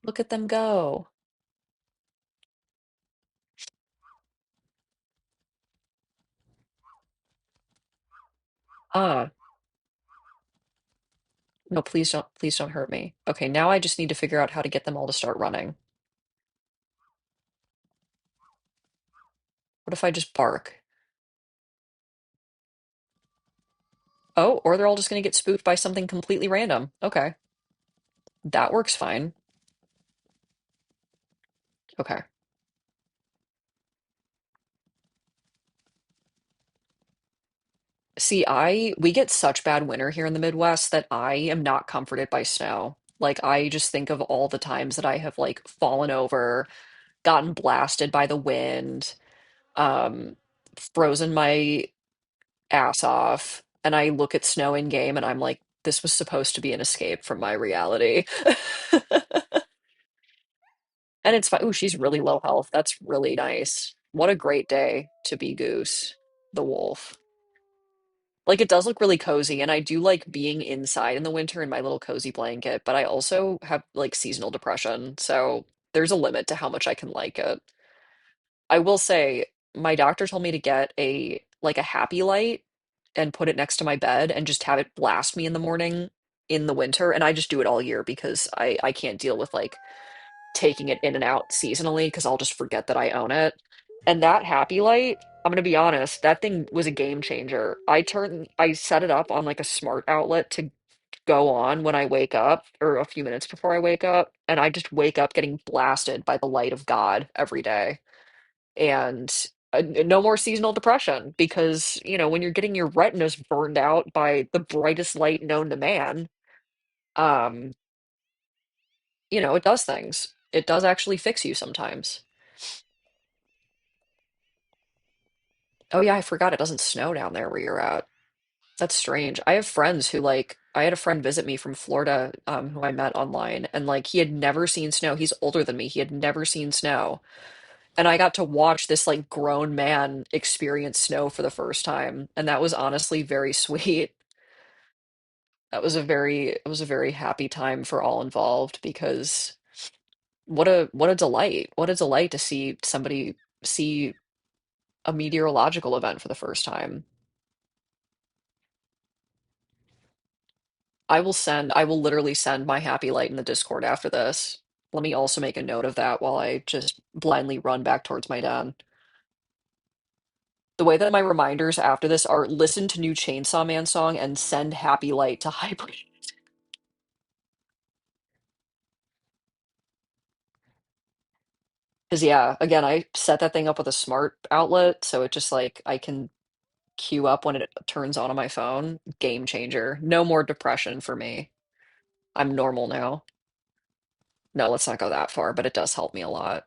Look at them go. Ah, no, please don't hurt me. Okay, now I just need to figure out how to get them all to start running. What if I just bark? Oh, or they're all just gonna get spooked by something completely random. Okay, that works fine. Okay. See, we get such bad winter here in the Midwest that I am not comforted by snow. Like I just think of all the times that I have like fallen over, gotten blasted by the wind, um, frozen my ass off, and I look at snow in game and I'm like, this was supposed to be an escape from my reality. And it's fine. Ooh, she's really low health. That's really nice. What a great day to be Goose, the wolf. Like it does look really cozy, and I do like being inside in the winter in my little cozy blanket, but I also have like seasonal depression, so there's a limit to how much I can like it. I will say my doctor told me to get a like a happy light and put it next to my bed and just have it blast me in the morning in the winter, and I just do it all year because I can't deal with like taking it in and out seasonally because I'll just forget that I own it. And that happy light, I'm gonna be honest, that thing was a game changer. I set it up on like a smart outlet to go on when I wake up or a few minutes before I wake up, and I just wake up getting blasted by the light of God every day. And no more seasonal depression because, when you're getting your retinas burned out by the brightest light known to man, um, it does things. It does actually fix you sometimes. Oh yeah, I forgot it doesn't snow down there where you're at. That's strange. I have friends who like I had a friend visit me from Florida, who I met online, and like he had never seen snow. He's older than me. He had never seen snow. And I got to watch this like grown man experience snow for the first time, and that was honestly very sweet. It was a very happy time for all involved because what a delight. What a delight to see somebody see a meteorological event for the first time. I will literally send my happy light in the Discord after this. Let me also make a note of that while I just blindly run back towards my den. The way that my reminders after this are listen to new Chainsaw Man song and send happy light to hybrid. Because yeah, again, I set that thing up with a smart outlet, so it just like I can queue up when it turns on my phone. Game changer. No more depression for me. I'm normal now. No, let's not go that far, but it does help me a lot.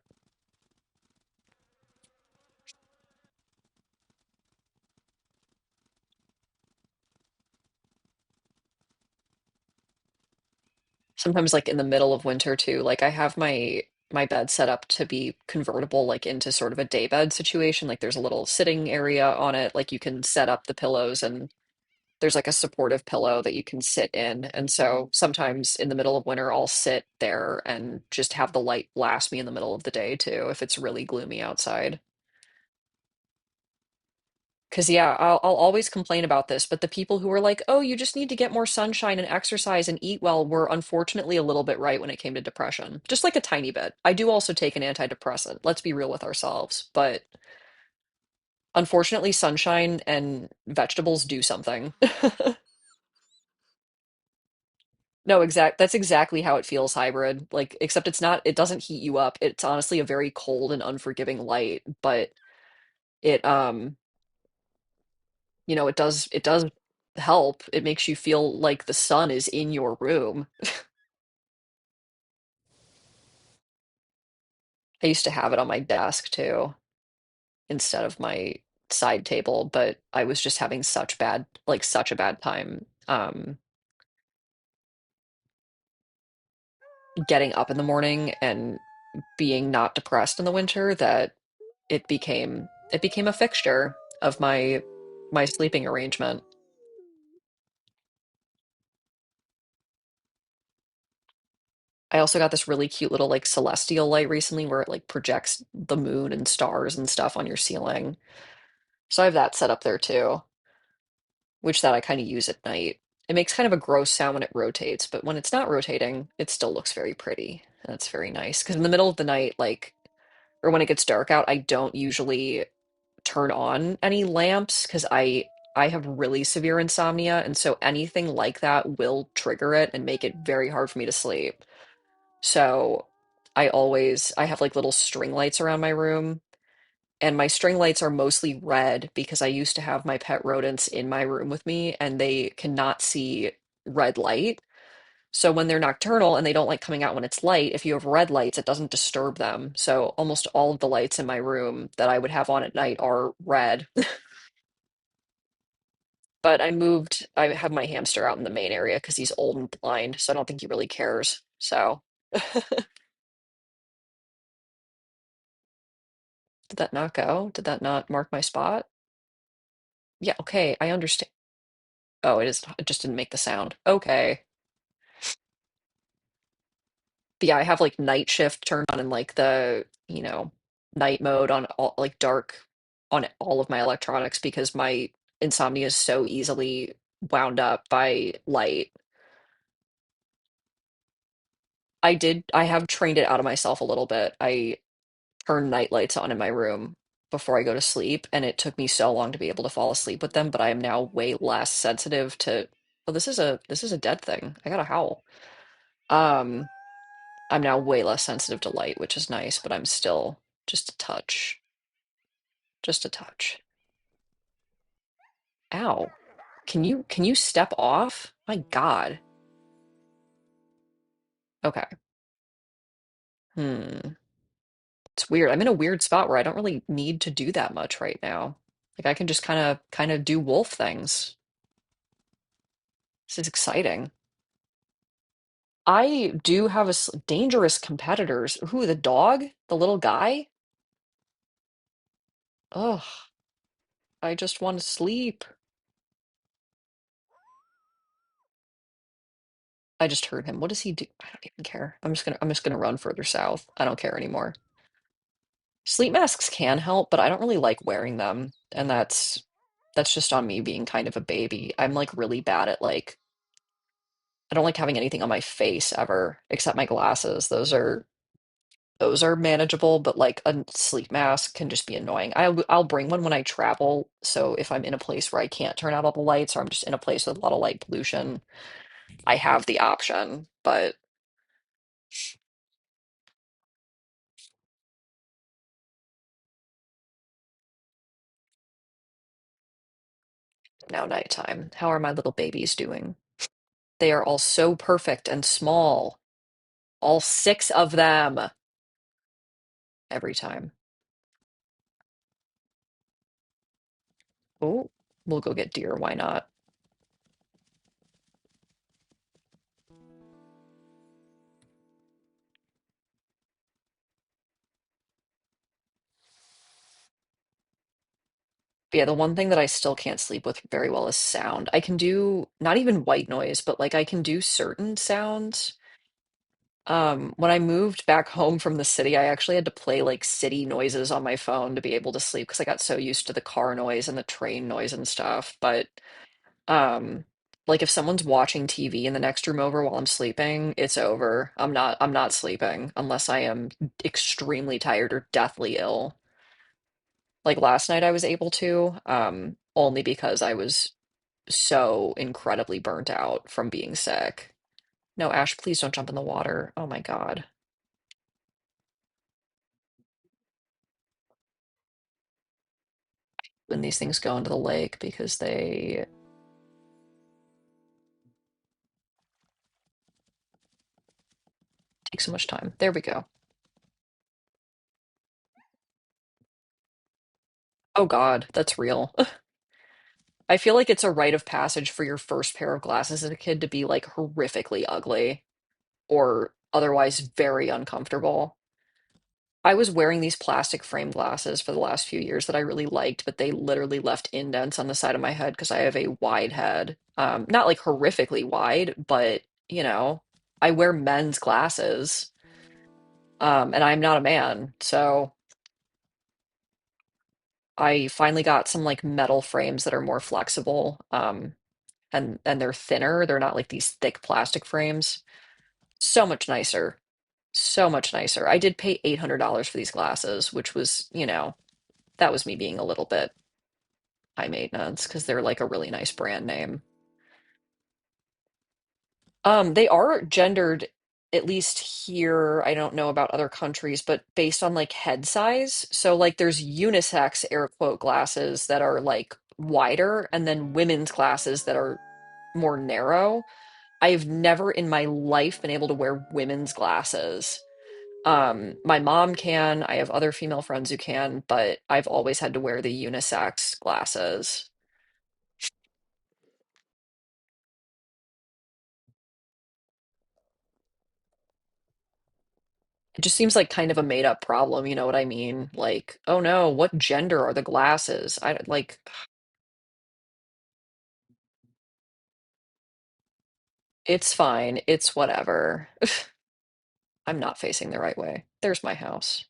Sometimes like in the middle of winter too, like I have my bed set up to be convertible like into sort of a daybed situation. Like there's a little sitting area on it. Like you can set up the pillows and there's like a supportive pillow that you can sit in. And so sometimes in the middle of winter, I'll sit there and just have the light blast me in the middle of the day too, if it's really gloomy outside. Because, yeah, I'll always complain about this, but the people who were like, oh, you just need to get more sunshine and exercise and eat well were unfortunately a little bit right when it came to depression. Just like a tiny bit. I do also take an antidepressant. Let's be real with ourselves. But unfortunately, sunshine and vegetables do something. No, that's exactly how it feels, hybrid. Like, except it's not, it doesn't heat you up. It's honestly a very cold and unforgiving light, but it, it does help. It makes you feel like the sun is in your room. I used to have it on my desk too, instead of my side table, but I was just having such a bad time, getting up in the morning and being not depressed in the winter that it became a fixture of my sleeping arrangement. I also got this really cute little like celestial light recently where it like projects the moon and stars and stuff on your ceiling. So I have that set up there too, which that I kind of use at night. It makes kind of a gross sound when it rotates, but when it's not rotating, it still looks very pretty. And it's very nice. Because in the middle of the night, like, or when it gets dark out, I don't usually turn on any lamps because I have really severe insomnia, and so anything like that will trigger it and make it very hard for me to sleep. So I have like little string lights around my room, and my string lights are mostly red because I used to have my pet rodents in my room with me and they cannot see red light. So when they're nocturnal and they don't like coming out when it's light, if you have red lights, it doesn't disturb them. So almost all of the lights in my room that I would have on at night are red. But I have my hamster out in the main area because he's old and blind, so I don't think he really cares. So, did that not go? Did that not mark my spot? Yeah, okay, I understand. Oh, it just didn't make the sound. Okay. But yeah, I have like night shift turned on and like night mode on all like dark on all of my electronics because my insomnia is so easily wound up by light. I have trained it out of myself a little bit. I turn night lights on in my room before I go to sleep, and it took me so long to be able to fall asleep with them, but I am now way less sensitive to, oh, this is a dead thing. I got a howl. Um, I'm now way less sensitive to light, which is nice, but I'm still just a touch. Just a touch. Ow. Can you step off? My God. Okay. Hmm. It's weird. I'm in a weird spot where I don't really need to do that much right now. Like I can just kind of do wolf things. This is exciting. I do have dangerous competitors. Who, the dog? The little guy? Ugh, I just want to sleep. I just heard him. What does he do? I don't even care. I'm just gonna run further south. I don't care anymore. Sleep masks can help, but I don't really like wearing them, and that's just on me being kind of a baby. I'm like really bad at like I don't like having anything on my face ever, except my glasses. Those are manageable, but like a sleep mask can just be annoying. I'll bring one when I travel. So if I'm in a place where I can't turn out all the lights, or I'm just in a place with a lot of light pollution, I have the option. But now nighttime. How are my little babies doing? They are all so perfect and small. All six of them every time. Oh, we'll go get deer. Why not? But yeah, the one thing that I still can't sleep with very well is sound. I can do not even white noise, but like I can do certain sounds. When I moved back home from the city, I actually had to play like city noises on my phone to be able to sleep because I got so used to the car noise and the train noise and stuff. But um, like if someone's watching TV in the next room over while I'm sleeping, it's over. I'm not sleeping unless I am extremely tired or deathly ill. Like last night I was able to, only because I was so incredibly burnt out from being sick. No, Ash, please don't jump in the water. Oh my God. When these things go into the lake because they take so much time. There we go. Oh God, that's real. I feel like it's a rite of passage for your first pair of glasses as a kid to be like horrifically ugly or otherwise very uncomfortable. I was wearing these plastic frame glasses for the last few years that I really liked, but they literally left indents on the side of my head because I have a wide head. Not like horrifically wide, but I wear men's glasses, and I'm not a man, so I finally got some like metal frames that are more flexible, and they're thinner. They're not like these thick plastic frames. So much nicer. So much nicer. I did pay $800 for these glasses, which was, that was me being a little bit high maintenance because they're like a really nice brand name. They are gendered, at least here. I don't know about other countries, but based on like head size. So like there's unisex air quote glasses that are like wider, and then women's glasses that are more narrow. I've never in my life been able to wear women's glasses. My mom can, I have other female friends who can, but I've always had to wear the unisex glasses. It just seems like kind of a made up problem, you know what I mean? Like, oh no, what gender are the glasses? I like it's fine. It's whatever. I'm not facing the right way. There's my house.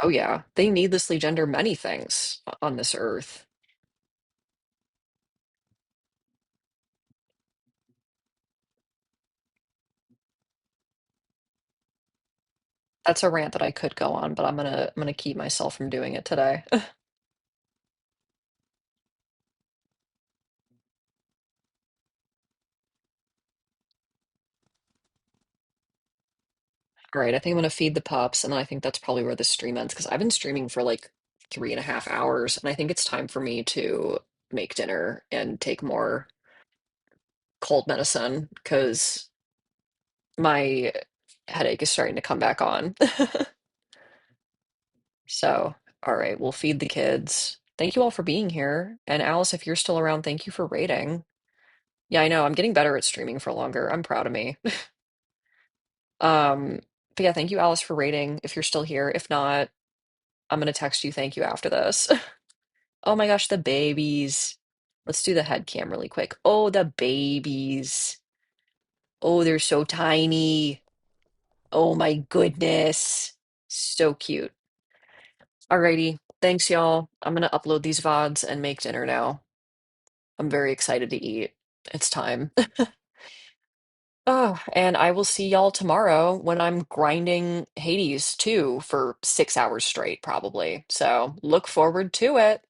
Oh yeah, they needlessly gender many things on this earth. That's a rant that I could go on, but I'm gonna keep myself from doing it today. All right, I think I'm gonna feed the pups, and then I think that's probably where the stream ends because I've been streaming for like 3.5 hours, and I think it's time for me to make dinner and take more cold medicine because my headache is starting to come back on. So, all right, we'll feed the kids. Thank you all for being here. And Alice, if you're still around, thank you for raiding. Yeah, I know. I'm getting better at streaming for longer. I'm proud of me. Um, but yeah, thank you, Alice, for raiding. If you're still here, if not, I'm gonna text you thank you after this. Oh my gosh, the babies. Let's do the head cam really quick. Oh, the babies. Oh, they're so tiny. Oh my goodness. So cute. Alrighty. Thanks, y'all. I'm gonna upload these VODs and make dinner now. I'm very excited to eat. It's time. Oh, and I will see y'all tomorrow when I'm grinding Hades 2 for 6 hours straight, probably. So look forward to it.